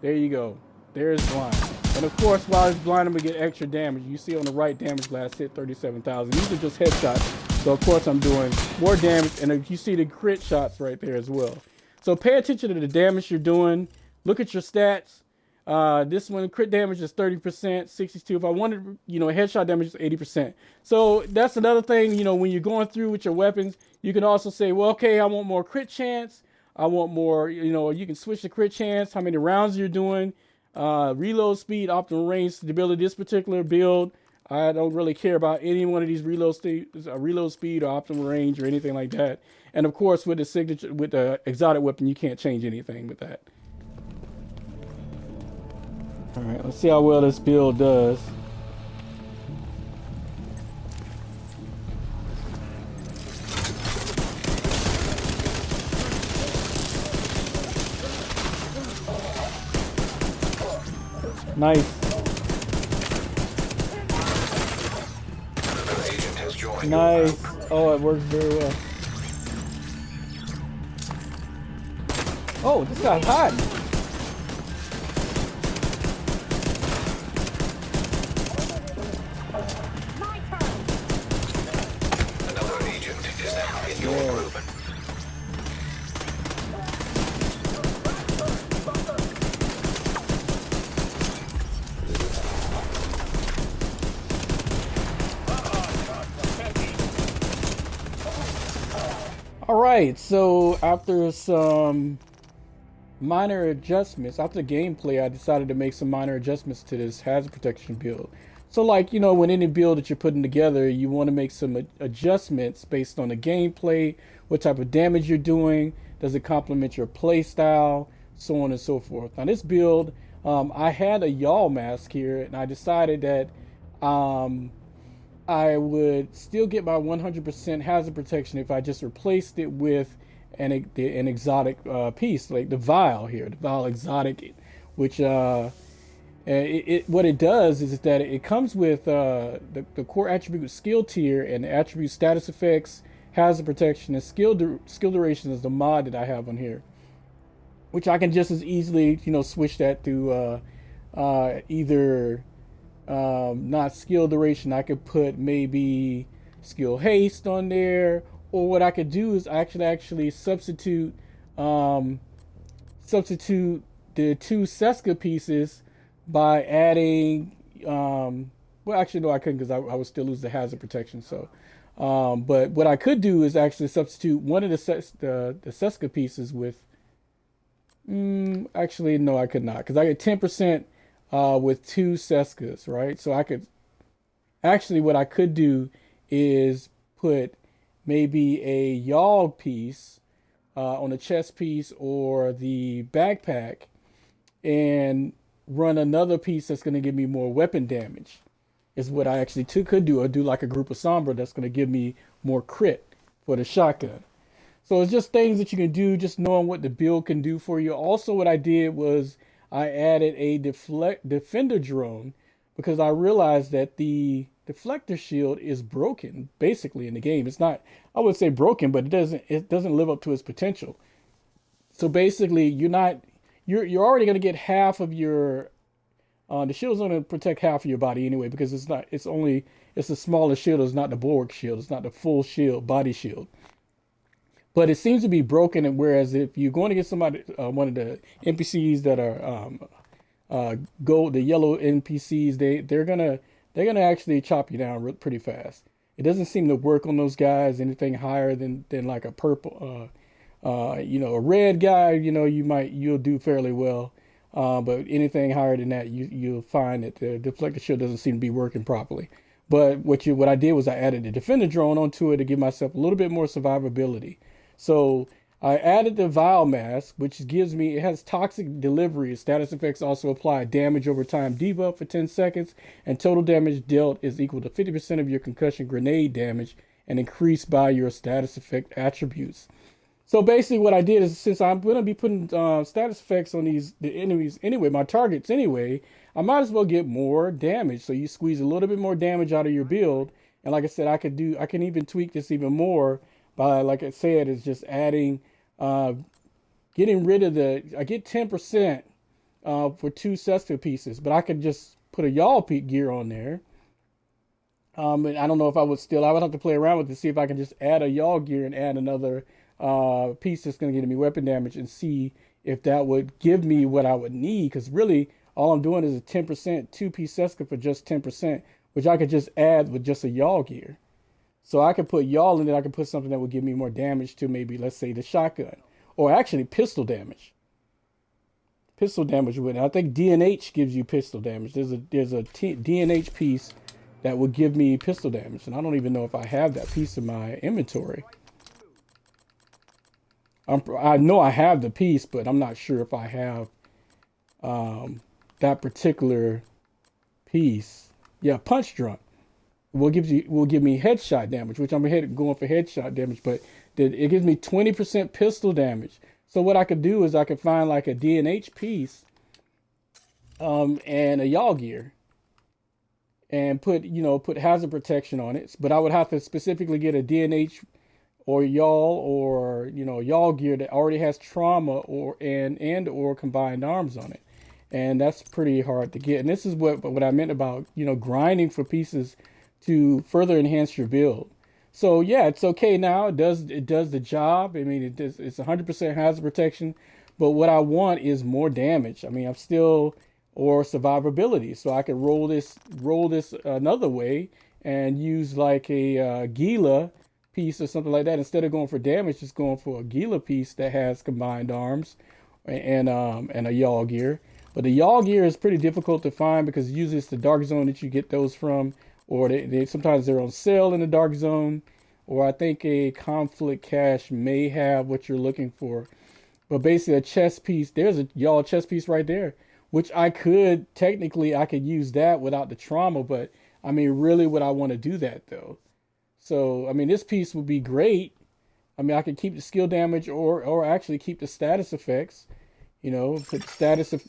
there you go. There's blind. And of course, while it's blind, I'm gonna get extra damage. You see on the right, damage blast hit 37,000. These are just headshots. So of course I'm doing more damage. And you see the crit shots right there as well. So pay attention to the damage you're doing. Look at your stats. This one, crit damage is 30%, 62. If I wanted, headshot damage is 80%. So that's another thing, when you're going through with your weapons, you can also say, well, okay, I want more crit chance. I want more, you can switch the crit chance, how many rounds you're doing, reload speed, optimal range, stability. This particular build, I don't really care about any one of these reload speed or optimal range or anything like that. And of course, with the exotic weapon, you can't change anything with that. All right, let's see how well this build does. Nice. Nice. Oh, it works very well. Oh, this guy's hot. Another agent is now in your group. All right, so after some minor adjustments, after the gameplay, I decided to make some minor adjustments to this hazard protection build. So like, when any build that you're putting together, you want to make some adjustments based on the gameplay, what type of damage you're doing, does it complement your play style, so on and so forth. Now this build, I had a yaw mask here, and I decided that I would still get my 100% hazard protection if I just replaced it with an exotic piece, like the vial here, the vial exotic, which what it does is that it comes with the core attribute skill tier and the attribute status effects, hazard protection, and skill duration is the mod that I have on here, which I can just as easily switch that to either not skill duration. I could put maybe skill haste on there, or what I could do is actually substitute the 2 Seska pieces by adding well, actually no, I couldn't, because I would still lose the hazard protection. So but what I could do is actually substitute one of the Seska pieces with actually no, I could not, because I get 10% with 2 Seskas, right? So I could actually, what I could do is put maybe a yaw piece on the chest piece or the backpack, and run another piece that's going to give me more weapon damage, is what I actually could do, or do like a group of Sombra that's going to give me more crit for the shotgun. So it's just things that you can do, just knowing what the build can do for you. Also, what I did was I added a defender drone, because I realized that the deflector shield is broken basically in the game. It's not, I would say broken, but it doesn't live up to its potential. So basically, you're already going to get half of your the shield's going to protect half of your body anyway, because it's the smaller shield. It's not the bulwark shield. It's not the full shield, body shield. But it seems to be broken, and whereas if you're going to get somebody, one of the NPCs that are gold, the yellow NPCs, they're gonna actually chop you down pretty fast. It doesn't seem to work on those guys anything higher than like a purple, a red guy. You'll do fairly well, but anything higher than that, you'll find that the deflector shield doesn't seem to be working properly. But what I did was I added the defender drone onto it to give myself a little bit more survivability. So I added the vial mask, which gives me, it has toxic delivery. Status effects also apply damage over time debuff for 10 seconds, and total damage dealt is equal to 50% of your concussion grenade damage and increased by your status effect attributes. So basically what I did is, since I'm going to be putting status effects on the enemies anyway, my targets anyway, I might as well get more damage. So you squeeze a little bit more damage out of your build. And like I said, I can even tweak this even more by, like I said, is just adding, getting rid of I get 10% for 2 Seska pieces, but I could just put a yaw peak gear on there. And I don't know if I would have to play around with it to see if I can just add a yaw gear and add another piece that's going to give me weapon damage and see if that would give me what I would need. Because really, all I'm doing is a 10% two-piece Seska for just 10%, which I could just add with just a yaw gear. So I could put yaw and then I could put something that would give me more damage to maybe, let's say, the shotgun. Or actually pistol damage. Pistol damage with it. I think DNH gives you pistol damage. There's a DNH piece that would give me pistol damage. And I don't even know if I have that piece in my inventory. I know I have the piece, but I'm not sure if I have that particular piece. Yeah, punch drunk will give me headshot damage, which I'm going for headshot damage, but it gives me 20% pistol damage. So what I could do is I could find like a DNH piece and a yaw gear and put hazard protection on it. But I would have to specifically get a DNH or yaw or yaw gear that already has trauma or combined arms on it. And that's pretty hard to get. And this is what I meant about, grinding for pieces to further enhance your build. So yeah, it's okay now. It does the job. I mean, it's 100% hazard protection, but what I want is more damage. I mean, or survivability. So I could roll this another way and use like a Gila piece or something like that. Instead of going for damage, just going for a Gila piece that has combined arms and a yaw gear. But the yaw gear is pretty difficult to find because usually it's the dark zone that you get those from, or they sometimes they're on sale in the dark zone, or I think a conflict cache may have what you're looking for. But basically a chest piece, there's a yaw chest piece right there, which I could use that without the trauma, but I mean, really would I want to do that though? So, I mean, this piece would be great. I mean, I could keep the skill damage or actually keep the status effects, put status of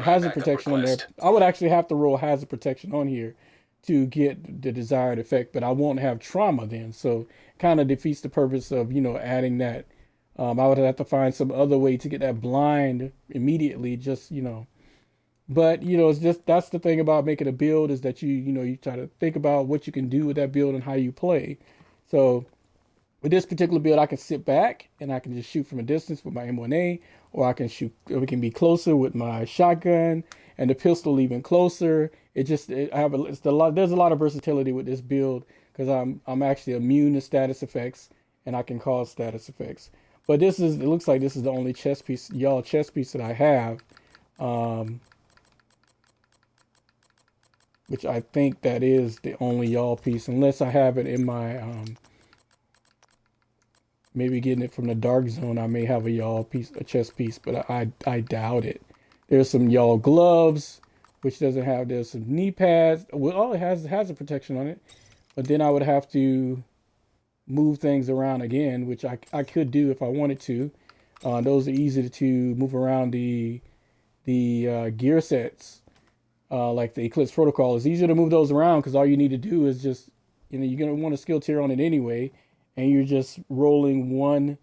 hazard protection on there. I would actually have to roll hazard protection on here to get the desired effect, but I won't have trauma then. So kind of defeats the purpose of, adding that. I would have to find some other way to get that blind immediately, but it's just, that's the thing about making a build is that you try to think about what you can do with that build and how you play. So with this particular build, I can sit back and I can just shoot from a distance with my M1A, or I can shoot, or we can be closer with my shotgun and the pistol even closer. There's a lot of versatility with this build because I'm actually immune to status effects and I can cause status effects. But it looks like this is the only yaw chest piece that I have. Which I think that is the only yaw piece, unless I have it in my, maybe getting it from the dark zone, I may have a chest piece, but I doubt it. There's some yaw gloves, which there's some knee pads. Well, it has hazard protection on it, but then I would have to move things around again, which I could do if I wanted to. Those are easy to move around the gear sets. Like the Eclipse Protocol, it's easier to move those around because all you need to do is just, you're going to want a skill tier on it anyway, and you're just rolling one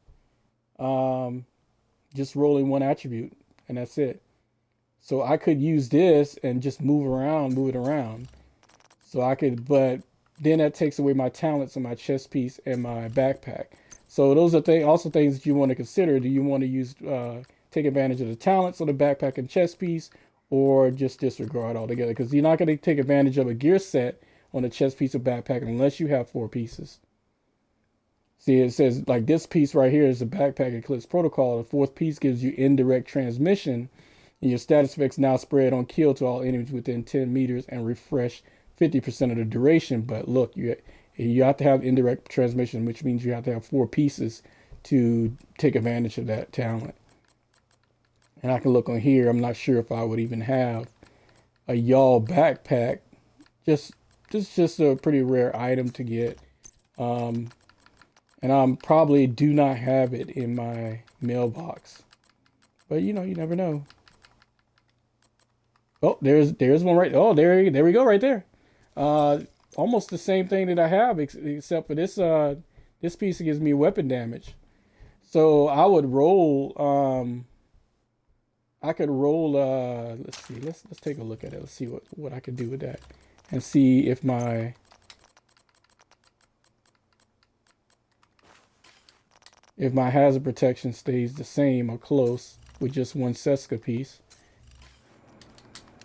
attribute, and that's it. So I could use this and just move it around. So I could, but then that takes away my talents and my chest piece and my backpack. So those are also things that you want to consider. Do you want to use, take advantage of the talents on the backpack and chest piece, or just disregard altogether? Because you're not going to take advantage of a gear set on a chest piece or backpack unless you have 4 pieces. See, it says like this piece right here is the backpack Eclipse Protocol. The 4th piece gives you indirect transmission, and your status effects now spread on kill to all enemies within 10 meters and refresh 50% of the duration. But look, you have to have indirect transmission, which means you have to have 4 pieces to take advantage of that talent. And I can look on here. I'm not sure if I would even have a yaw backpack. Just a pretty rare item to get. And I probably do not have it in my mailbox. But you never know. Oh, there's one right. Oh, there we go right there. Almost the same thing that I have, except for this piece gives me weapon damage. So I would roll. I could roll, let's see, let's take a look at it. Let's see what I could do with that and see if if my hazard protection stays the same or close with just one Seska piece.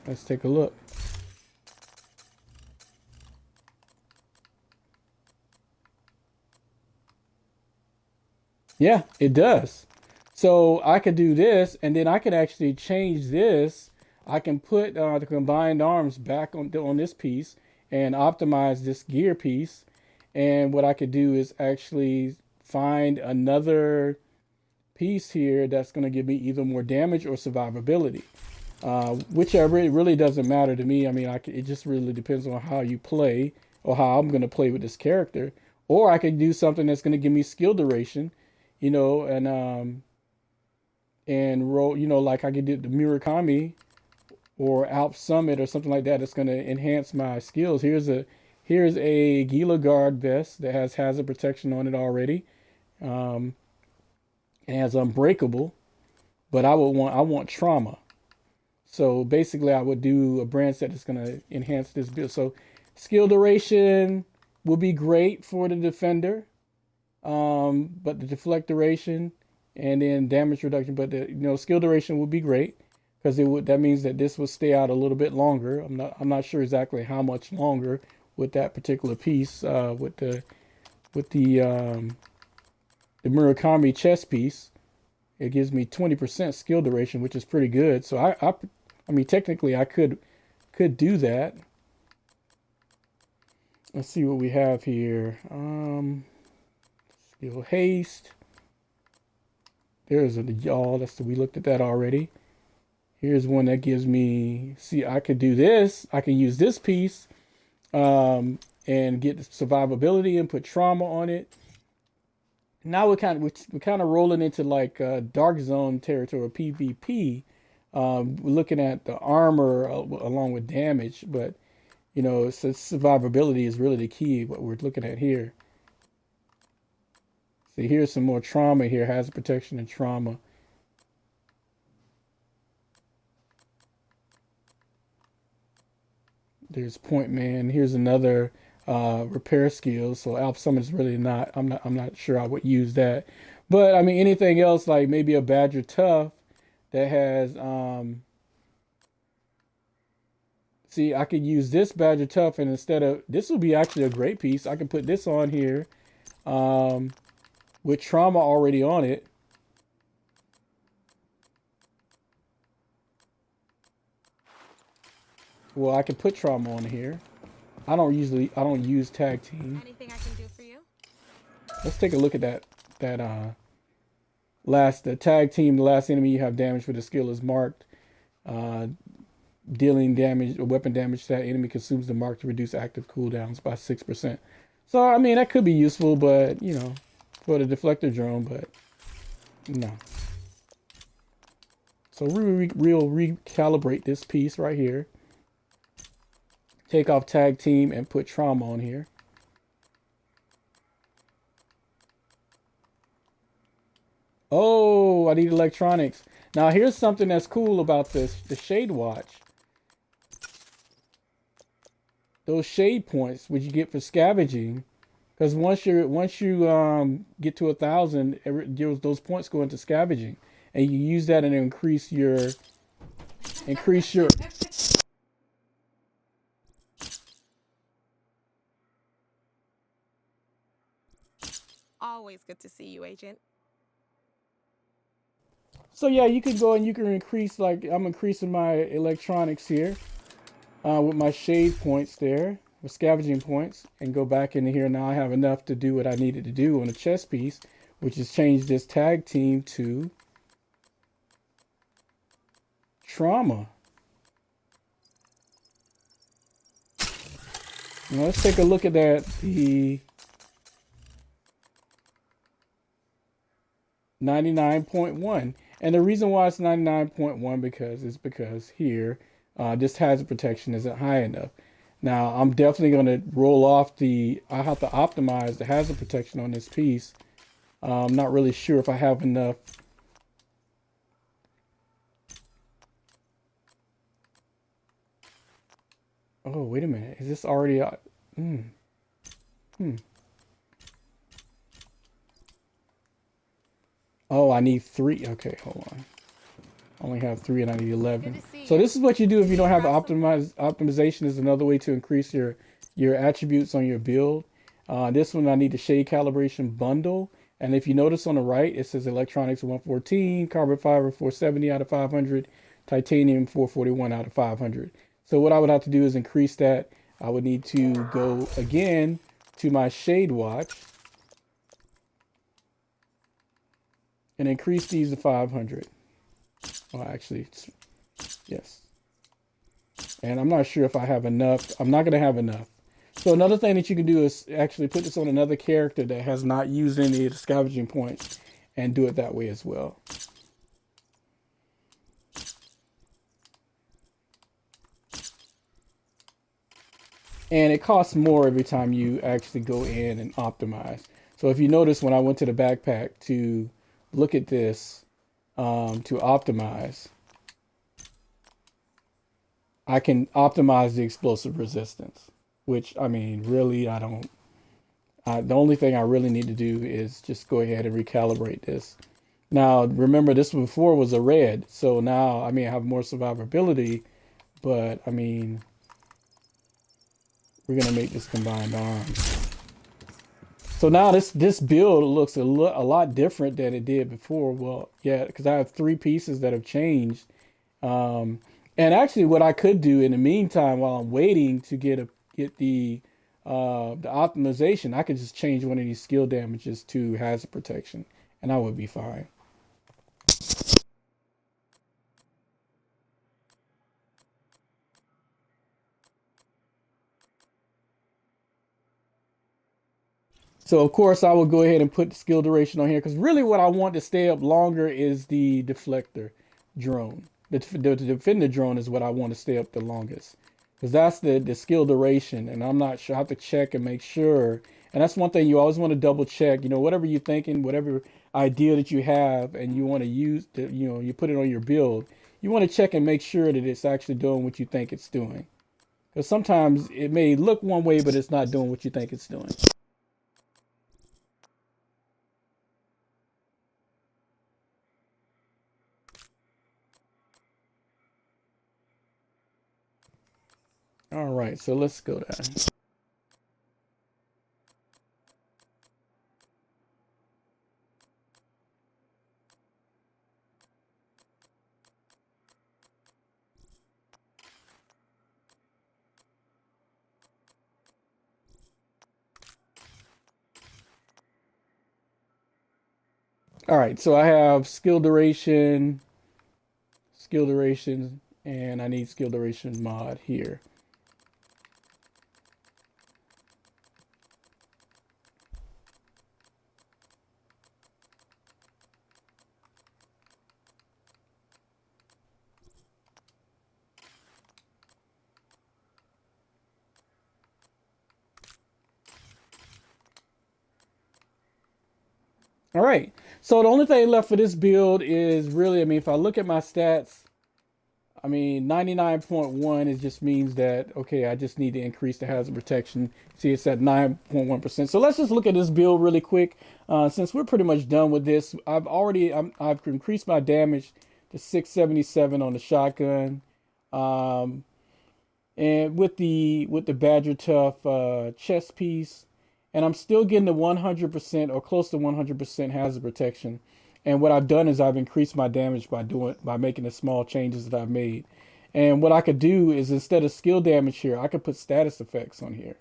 Let's take a look. Yeah, it does. So I could do this, and then I could actually change this. I can put the combined arms back on this piece and optimize this gear piece. And what I could do is actually find another piece here that's going to give me either more damage or survivability. Whichever, it really doesn't matter to me. I mean, it just really depends on how you play or how I'm going to play with this character. Or I could do something that's going to give me skill duration, you know, and roll, you know, like I could do the Murakami or Alp Summit or something like that. That's going to enhance my skills. Here's a Gila Guard vest that has hazard protection on it already. It has Unbreakable, but I want trauma. So basically, I would do a brand set that's going to enhance this build. So skill duration will be great for the defender, but the deflect duration and then damage reduction. But the skill duration would be great because that means that this will stay out a little bit longer. I'm not sure exactly how much longer with that particular piece with the Murakami chest piece. It gives me 20% skill duration, which is pretty good. So I mean, technically, I could do that. Let's see what we have here. Skill haste. There's we looked at that already. Here's one that gives me. See, I could do this. I can use this piece, and get survivability and put trauma on it. Now we're kind of rolling into like Dark Zone territory, PvP. We're looking at the armor along with damage, but so survivability is really the key. What we're looking at here. See, here's some more trauma here, hazard protection and trauma. There's Point Man. Here's another repair skill. So Alpha Summon is really not. I'm not sure I would use that. But I mean, anything else like maybe a Badger Tough that has. See, I could use this Badger Tough, and instead of this will be actually a great piece. I can put this on here, with trauma already on it. Well, I can put trauma on here. I don't use tag team. Anything I can do for you? Let's take a look at that the tag team, the last enemy you have damage with the skill is marked. Dealing damage or weapon damage to that enemy consumes the mark to reduce active cooldowns by 6%. So I mean that could be useful, but for the deflector drone, but no. So we'll recalibrate this piece right here. Take off tag team and put trauma on here. Oh, I need electronics. Now here's something that's cool about this, the Shade Watch. Those shade points which you get for scavenging, because once you get to 1,000, those points go into scavenging, and you use that and increase your Always good to see you, Agent. So yeah, you could go and you can increase, like I'm increasing my electronics here with my shade points there, with scavenging points, and go back into here. Now I have enough to do what I needed to do on a chest piece, which is change this tag team to trauma. Now let's take a look at that. The 99.1, and the reason why it's 99.1 because here this hazard protection isn't high enough. Now I'm definitely going to roll off I have to optimize the hazard protection on this piece. I'm not really sure if I have enough. Oh, wait a minute, is this already Oh, I need 3. Okay, hold on. I only have 3 and I need 11. Good to see So you. this is what you do if you don't have Grab some- optimization is another way to increase your attributes on your build. This one I need the shade calibration bundle. And if you notice on the right, it says electronics 114, carbon fiber 470 out of 500, titanium 441 out of 500. So what I would have to do is increase that. I would need to go again to my shade watch and increase these to 500. Well, actually, yes. And I'm not sure if I have enough. I'm not going to have enough. So another thing that you can do is actually put this on another character that has not used any of the scavenging points and do it that way as well. And it costs more every time you actually go in and optimize. So if you notice when I went to the backpack to look at this, to optimize, I can optimize the explosive resistance, which I mean, really, I don't. The only thing I really need to do is just go ahead and recalibrate this. Now, remember, this before was a red, so now I mean I have more survivability, but I mean we're gonna make this combined arms. So now this build looks a lot different than it did before. Well, yeah, because I have 3 pieces that have changed. And actually, what I could do in the meantime, while I'm waiting to get the optimization, I could just change one of these skill damages to hazard protection, and I would be fine. So of course, I will go ahead and put the skill duration on here because really, what I want to stay up longer is the deflector drone. The defender drone is what I want to stay up the longest because that's the skill duration, and I'm not sure. I have to check and make sure. And that's one thing you always want to double check. You know, whatever you're thinking, whatever idea that you have, and you want to use, you put it on your build. You want to check and make sure that it's actually doing what you think it's doing. Because sometimes it may look one way, but it's not doing what you think it's doing. All right, so let's go down. All right, so I have skill duration, and I need skill duration mod here. All right, so the only thing left for this build is really, I mean, if I look at my stats, I mean, 99.1, it just means that, okay, I just need to increase the hazard protection. See, it's at 9.1%. So let's just look at this build really quick. Since we're pretty much done with this, I've increased my damage to 677 on the shotgun. And with the Badger Tough chest piece, and I'm still getting the 100% or close to 100% hazard protection. And what I've done is I've increased my damage by making the small changes that I've made. And what I could do is instead of skill damage here, I could put status effects on here.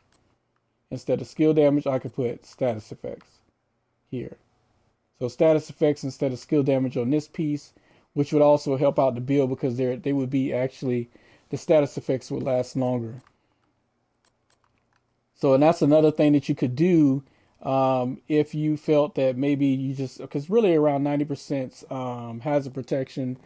Instead of skill damage, I could put status effects here. So status effects instead of skill damage on this piece, which would also help out the build because they would be actually, the status effects would last longer. So, and that's another thing that you could do if you felt that maybe you just, because really around 90% hazard protection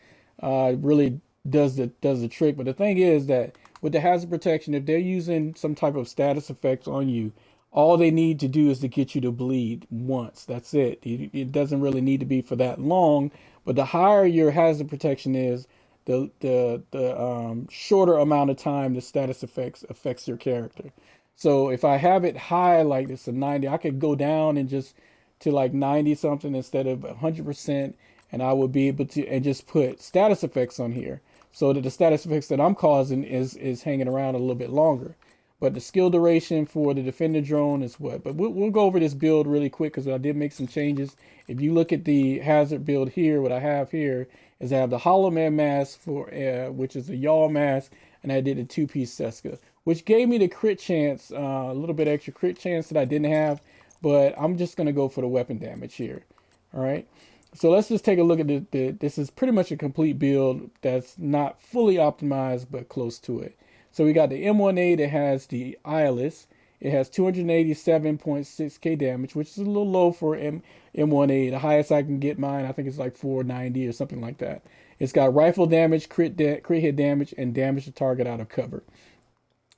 really does the trick. But the thing is that with the hazard protection, if they're using some type of status effects on you, all they need to do is to get you to bleed once. That's it. It doesn't really need to be for that long. But the higher your hazard protection is, the shorter amount of time the status effects affects your character. So if I have it high like this, a 90, I could go down and just to like 90 something instead of 100%, and I would be able to and just put status effects on here so that the status effects that I'm causing is hanging around a little bit longer. But the skill duration for the defender drone is what? But we'll go over this build really quick because I did make some changes. If you look at the hazard build here, what I have here is I have the Hollow Man mask for which is a yaw mask, and I did a 2-piece Seska, which gave me the crit chance, a little bit extra crit chance that I didn't have. But I'm just gonna go for the weapon damage here. All right. So let's just take a look at this is pretty much a complete build that's not fully optimized, but close to it. So we got the M1A that has the eyeless. It has 287.6k damage, which is a little low for M1A. The highest I can get mine, I think it's like 490 or something like that. It's got rifle damage, crit hit damage, and damage to target out of cover.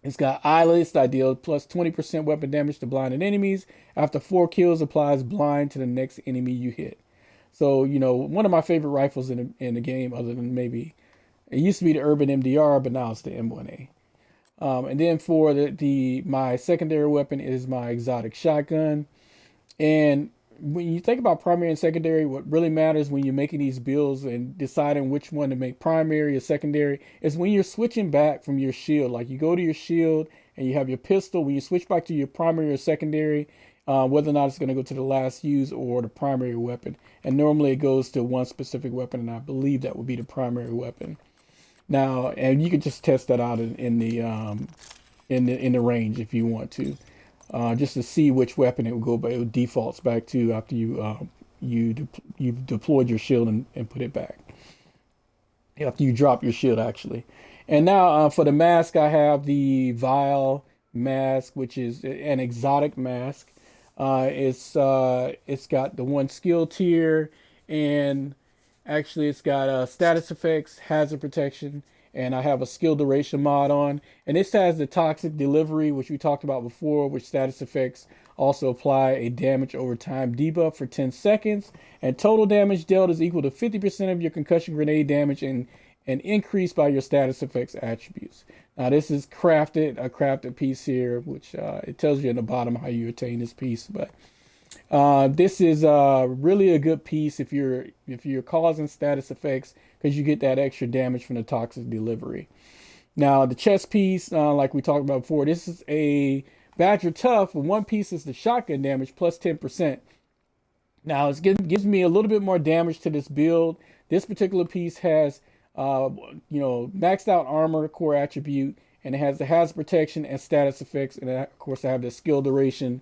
It's got eyeless, ideal, plus 20% weapon damage to blinded enemies. After 4 kills, applies blind to the next enemy you hit. So, you know, one of my favorite rifles in the game, other than maybe, it used to be the Urban MDR, but now it's the M1A. And then for my secondary weapon is my exotic shotgun. And when you think about primary and secondary, what really matters when you're making these builds and deciding which one to make primary or secondary is when you're switching back from your shield. Like you go to your shield and you have your pistol. When you switch back to your primary or secondary, whether or not it's going to go to the last use or the primary weapon. And normally it goes to one specific weapon, and I believe that would be the primary weapon. Now, and you can just test that out in the range if you want to, just to see which weapon it will go, but it defaults back to after you've deployed your shield and put it back. After you drop your shield, actually. And now for the mask, I have the Vile mask, which is an exotic mask. It's got the 1 skill tier, and actually it's got status effects, hazard protection, and I have a skill duration mod on. And this has the toxic delivery, which we talked about before, which status effects also apply a damage over time debuff for 10 seconds. And total damage dealt is equal to 50% of your concussion grenade damage and increased by your status effects attributes. Now this is a crafted piece here, which it tells you in the bottom how you attain this piece. But this is really a good piece if you're causing status effects, because you get that extra damage from the toxic delivery. Now the chest piece, like we talked about before, this is a Badger Tough. One piece is the shotgun damage plus 10%. Now it gives me a little bit more damage to this build. This particular piece has maxed out armor core attribute, and it has the hazard protection and status effects, and of course I have the skill duration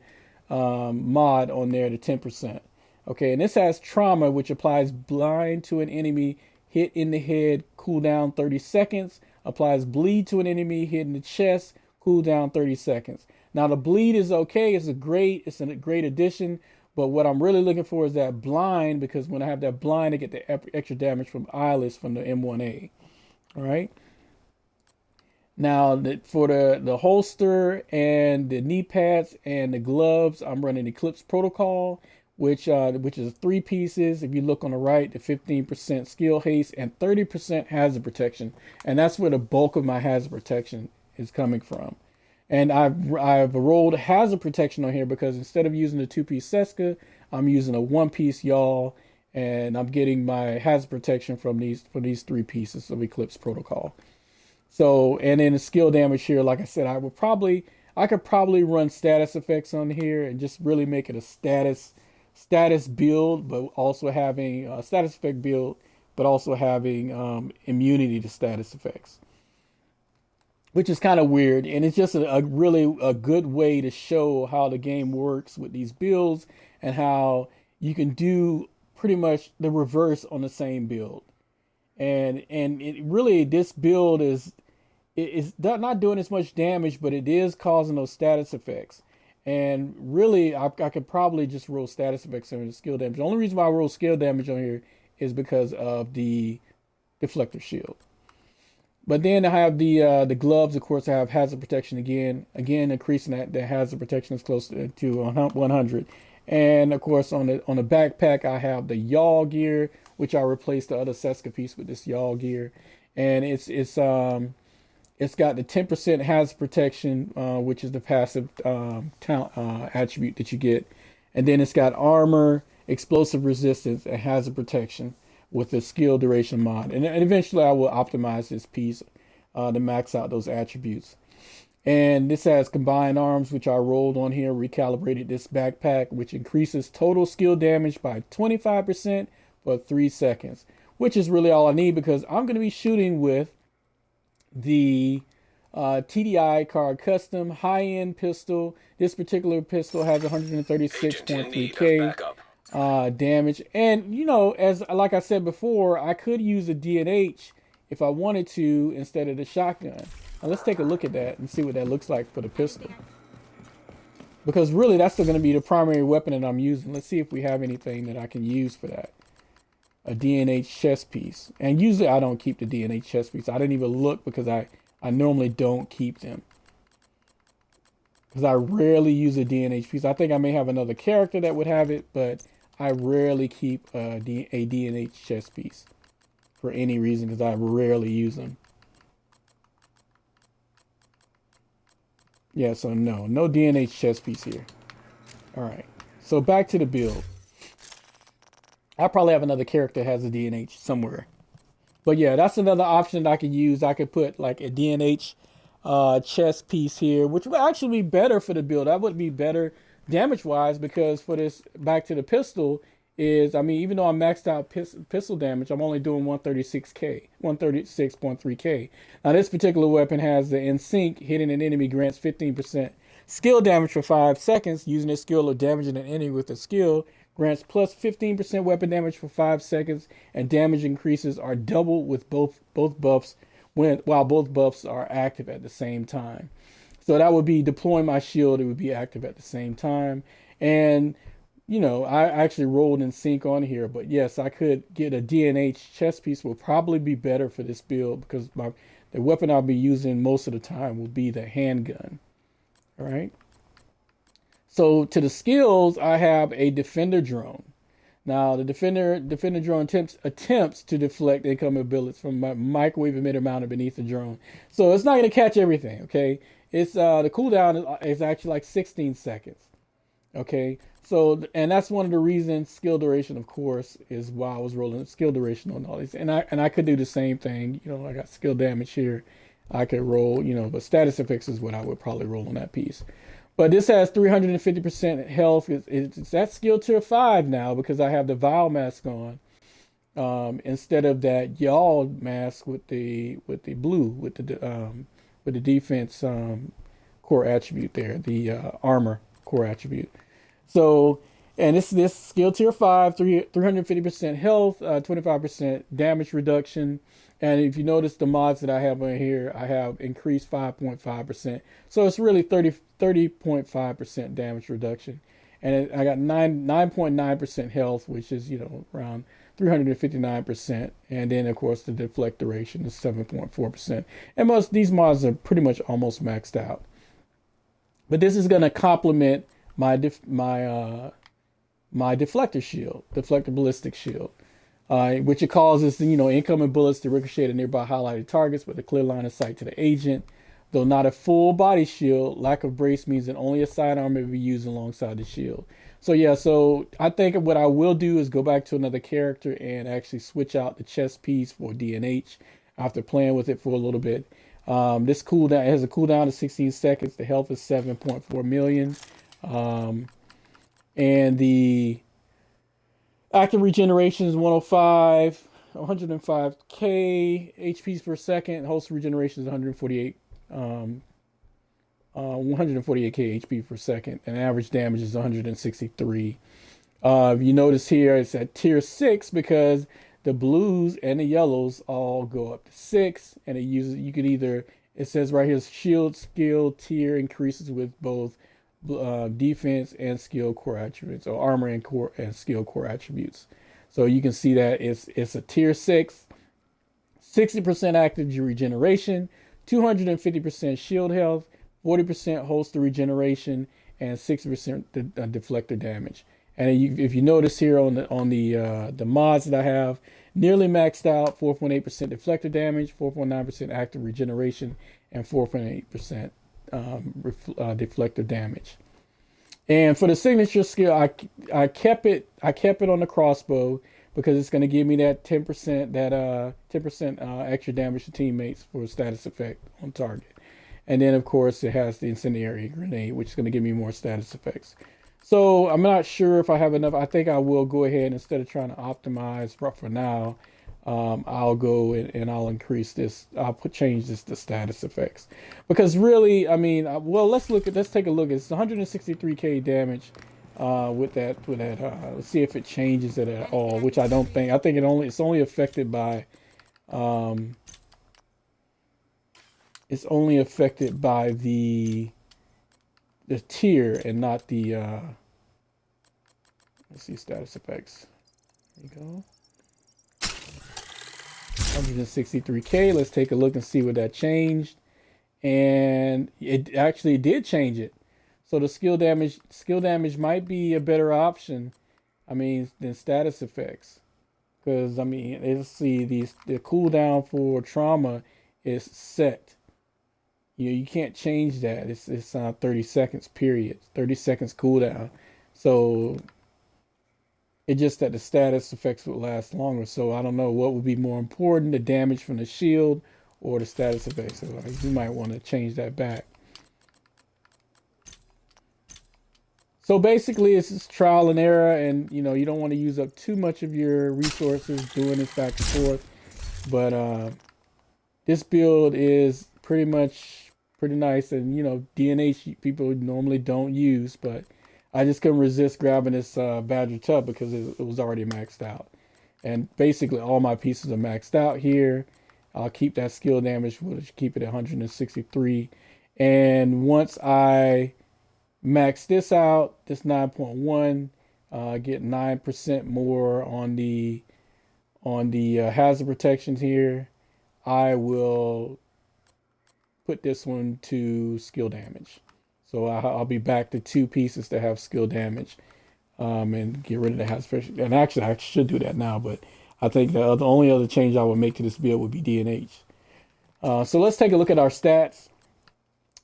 mod on there to 10%. Okay, and this has trauma, which applies blind to an enemy hit in the head, cooldown 30 seconds. Applies bleed to an enemy hit in the chest, cooldown 30 seconds. Now the bleed is okay. It's a great addition. But what I'm really looking for is that blind, because when I have that blind, I get the extra damage from eyeless from the M1A. All right. Now for the holster and the knee pads and the gloves, I'm running Eclipse Protocol, which is 3 pieces. If you look on the right, the 15% skill haste and 30% hazard protection, and that's where the bulk of my hazard protection is coming from. And I've rolled hazard protection on here because instead of using the 2-piece Seska, I'm using a 1-piece Yaw, and I'm getting my hazard protection from these 3 pieces of Eclipse Protocol. So, and then the skill damage here, like I said, I could probably run status effects on here and just really make it a status build, but also having a status effect build, but also having immunity to status effects, which is kind of weird. And it's just a really good way to show how the game works with these builds and how you can do pretty much the reverse on the same build. And it really, this build is not doing as much damage, but it is causing those status effects. And really, I could probably just roll status effects on the skill damage. The only reason why I roll skill damage on here is because of the deflector shield. But then I have the gloves. Of course, I have hazard protection again increasing the hazard protection is close to 100. And of course, on the backpack, I have the Yaw gear, which I replaced the other Seska piece with this Yaw gear, and it's got the 10% hazard protection, which is the passive attribute that you get. And then it's got armor, explosive resistance, and hazard protection with the skill duration mod. And eventually I will optimize this piece to max out those attributes. And this has combined arms, which I rolled on here, recalibrated this backpack, which increases total skill damage by 25% for 3 seconds, which is really all I need because I'm going to be shooting with the TDI card custom high-end pistol. This particular pistol has 136.3k damage. And, you know, as like I said before, I could use a D&H if I wanted to instead of the shotgun. Now let's take a look at that and see what that looks like for the pistol. Because really that's still going to be the primary weapon that I'm using. Let's see if we have anything that I can use for that. A D&H chest piece. And usually I don't keep the D&H chest piece. I didn't even look because I normally don't keep them. Because I rarely use a D&H piece. I think I may have another character that would have it, but I rarely keep a D&H chest piece for any reason because I rarely use them. Yeah, so no D&H chest piece here. All right, so back to the build. I probably have another character that has a D&H somewhere. But yeah, that's another option that I could use. I could put like a D&H chest piece here, which would actually be better for the build. That would be better damage-wise because for this, back to the pistol, is, I mean, even though I'm maxed out pistol damage, I'm only doing 136.3k. Now this particular weapon has the in sync, hitting an enemy grants 15% skill damage for 5 seconds. Using this skill of damaging an enemy with a skill grants plus 15% weapon damage for 5 seconds, and damage increases are double with both buffs while both buffs are active at the same time. So that would be deploying my shield, it would be active at the same time. And you know, I actually rolled in sync on here, but yes, I could get a D&H chest piece will probably be better for this build because the weapon I'll be using most of the time will be the handgun. All right. So to the skills, I have a defender drone. Now the defender drone attempts to deflect incoming bullets from my microwave emitter mounted beneath the drone. So it's not going to catch everything. Okay. It's the cooldown is actually like 16 seconds. Okay. So, and that's one of the reasons skill duration, of course, is why I was rolling skill duration on all these. And I could do the same thing. You know, I got skill damage here. I could roll, you know, but status effects is what I would probably roll on that piece. But this has 350% health. It's at skill tier 5 now because I have the Vial mask on. Instead of that Y'all mask with the blue, with the defense core attribute there, the armor core attribute. So, and this skill tier 5, 350% health, 25% damage reduction. And if you notice the mods that I have on here, I have increased 5.5%. So it's really 30.5% damage reduction. And I got 9.9% health, which is, you know, around 359%. And then of course the deflect duration is 7.4%. And most these mods are pretty much almost maxed out. But this is going to complement my deflector shield, deflector ballistic shield, which it causes, you know, incoming bullets to ricochet at nearby highlighted targets with a clear line of sight to the agent. Though not a full body shield, lack of brace means that only a sidearm may be used alongside the shield. So yeah, so I think what I will do is go back to another character and actually switch out the chest piece for D&H after playing with it for a little bit. This cooldown, it has a cooldown of 16 seconds. The health is 7.4 million. And the active regeneration is 105, 105k HPs per second. Host regeneration is 148k HP per second, and average damage is 163. You notice here it's at tier 6 because the blues and the yellows all go up to 6, and it uses, you could either, it says right here, shield skill tier increases with both defense and skill core attributes, or armor and core and skill core attributes. So you can see that it's a tier 6, 60% active regeneration, 250% shield health, 40% holster regeneration, and 60% deflector damage. And if you notice here on the mods that I have, nearly maxed out, 4.8% deflector damage, 4.9% active regeneration, and 4.8% deflector damage. And for the signature skill, I kept it on the crossbow because it's going to give me that 10% that 10% extra damage to teammates for a status effect on target. And then of course it has the incendiary grenade, which is going to give me more status effects. So I'm not sure if I have enough. I think I will go ahead, instead of trying to optimize for now. I'll go and I'll increase this. Change this to status effects, because really, I mean, well, let's take a look. It's 163k damage with that. Let's see if it changes it at all, which I don't think. I think it's only affected by um, it's only affected by the tier and not the let's see, status effects. There you go. 163k. Let's take a look and see what that changed. And it actually did change it. So the skill damage might be a better option, I mean, than status effects. Because I mean, let's see, the cooldown for trauma is set. You can't change that. It's 30 seconds period. 30 seconds cooldown. So it's just that the status effects would last longer. So I don't know what would be more important, the damage from the shield or the status effects. So you might want to change that back. So basically it's just trial and error, and you don't want to use up too much of your resources doing this back and forth. But this build is pretty nice, and DNH people normally don't use, but I just couldn't resist grabbing this Badger tub because it was already maxed out. And basically all my pieces are maxed out here. I'll keep that skill damage, we'll just keep it at 163. And once I max this out, this 9.1, get 9% more on the hazard protections here, I will put this one to skill damage. So I'll be back to 2 pieces that have skill damage, and get rid of the hazard. And actually, I should do that now, but I think the only other change I would make to this build would be DNH. So let's take a look at our stats.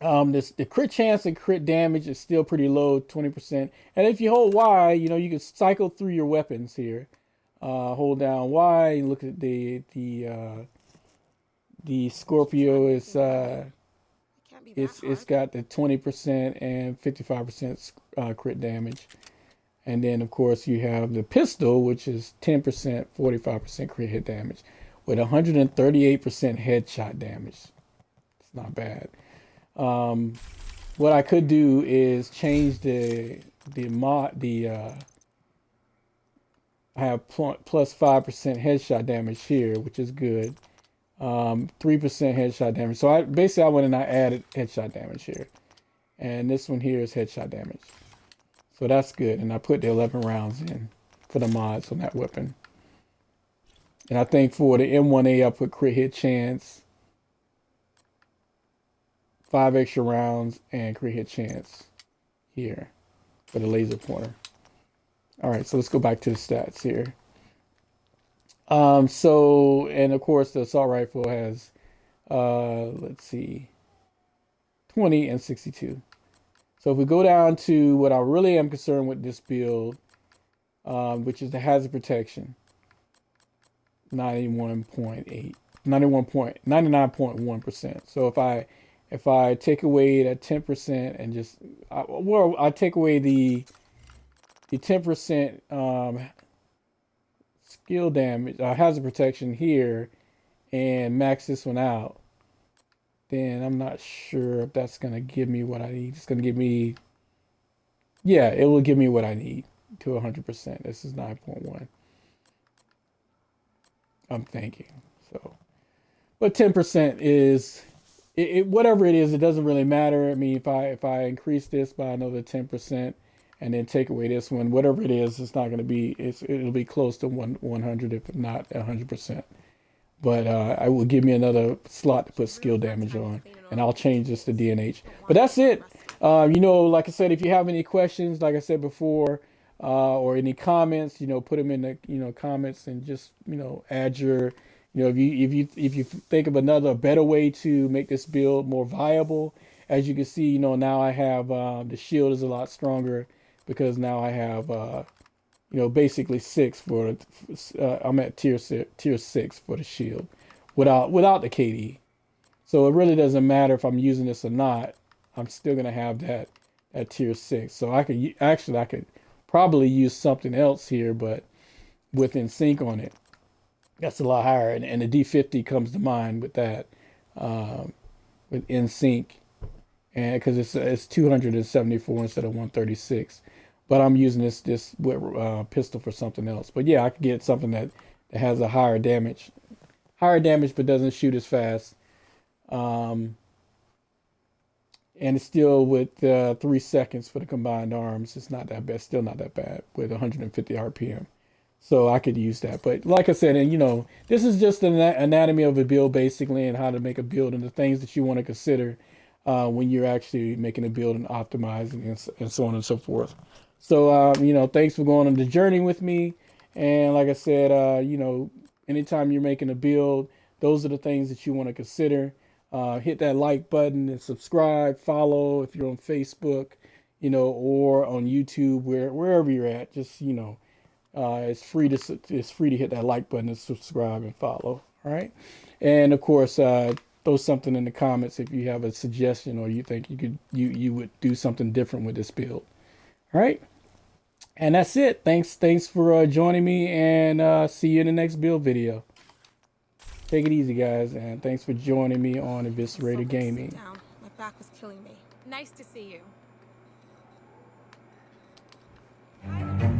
The crit chance and crit damage is still pretty low, 20%. And if you hold Y, you can cycle through your weapons here. Hold down Y and look at the Scorpio is it's got the 20% and 55% crit damage. And then of course you have the pistol, which is 10%, 45% crit hit damage with 138% headshot damage. It's not bad. What I could do is change I have plus 5% headshot damage here, which is good. 3% headshot damage. So I went and I added headshot damage here, and this one here is headshot damage. So that's good. And I put the 11 rounds in for the mods on that weapon. And I think for the M1A, I put crit hit chance, 5 extra rounds, and crit hit chance here for the laser pointer. All right, so let's go back to the stats here. So, and of course the assault rifle has, let's see, 20 and 62. So if we go down to what I really am concerned with this build, which is the hazard protection, 99.1%. So if I take away that 10% and just, I take away the 10% skill damage, hazard protection here, and max this one out, then I'm not sure if that's going to give me what I need. It's going to give me, yeah, it will give me what I need to 100%. This is 9.1. I'm thinking. So, but 10% is, whatever it is, it doesn't really matter. I mean, if I increase this by another 10% and then take away this one, whatever it is, it's not going to be, it'll be close to 100, if not 100%. But I will give me another slot to put skill damage on, and I'll change this to DNH. But that's it. Like I said, if you have any questions, like I said before, or any comments, put them in the comments, and just add your, if you think of another better way to make this build more viable, as you can see, you know, now I have the shield is a lot stronger because now I have you know, basically 6 for I'm at tier 6 for the shield without the KD. So it really doesn't matter if I'm using this or not. I'm still gonna have that at tier 6. So I could probably use something else here, but with NSYNC on it, that's a lot higher. And the D50 comes to mind with that, with NSYNC, and because it's 274 instead of 136. But I'm using this pistol for something else. But yeah, I could get something that has a higher damage, but doesn't shoot as fast. And it's still with 3 seconds for the combined arms. It's not that bad, still not that bad with 150 RPM. So I could use that. But like I said, and you know, this is just an anatomy of a build basically, and how to make a build and the things that you want to consider when you're actually making a build and optimizing and so on and so forth. So, you know, thanks for going on the journey with me. And like I said, you know, anytime you're making a build, those are the things that you want to consider. Hit that like button and subscribe, follow if you're on Facebook, you know, or on YouTube, wherever you're at. Just, you know, it's free to hit that like button and subscribe and follow. All right. And of course, throw something in the comments if you have a suggestion or you think you would do something different with this build. All right. And that's it. Thanks for joining me, and see you in the next build video. Take it easy, guys, and thanks for joining me on Eviscerated Gaming. Sit down. My back was killing me. Nice to see you.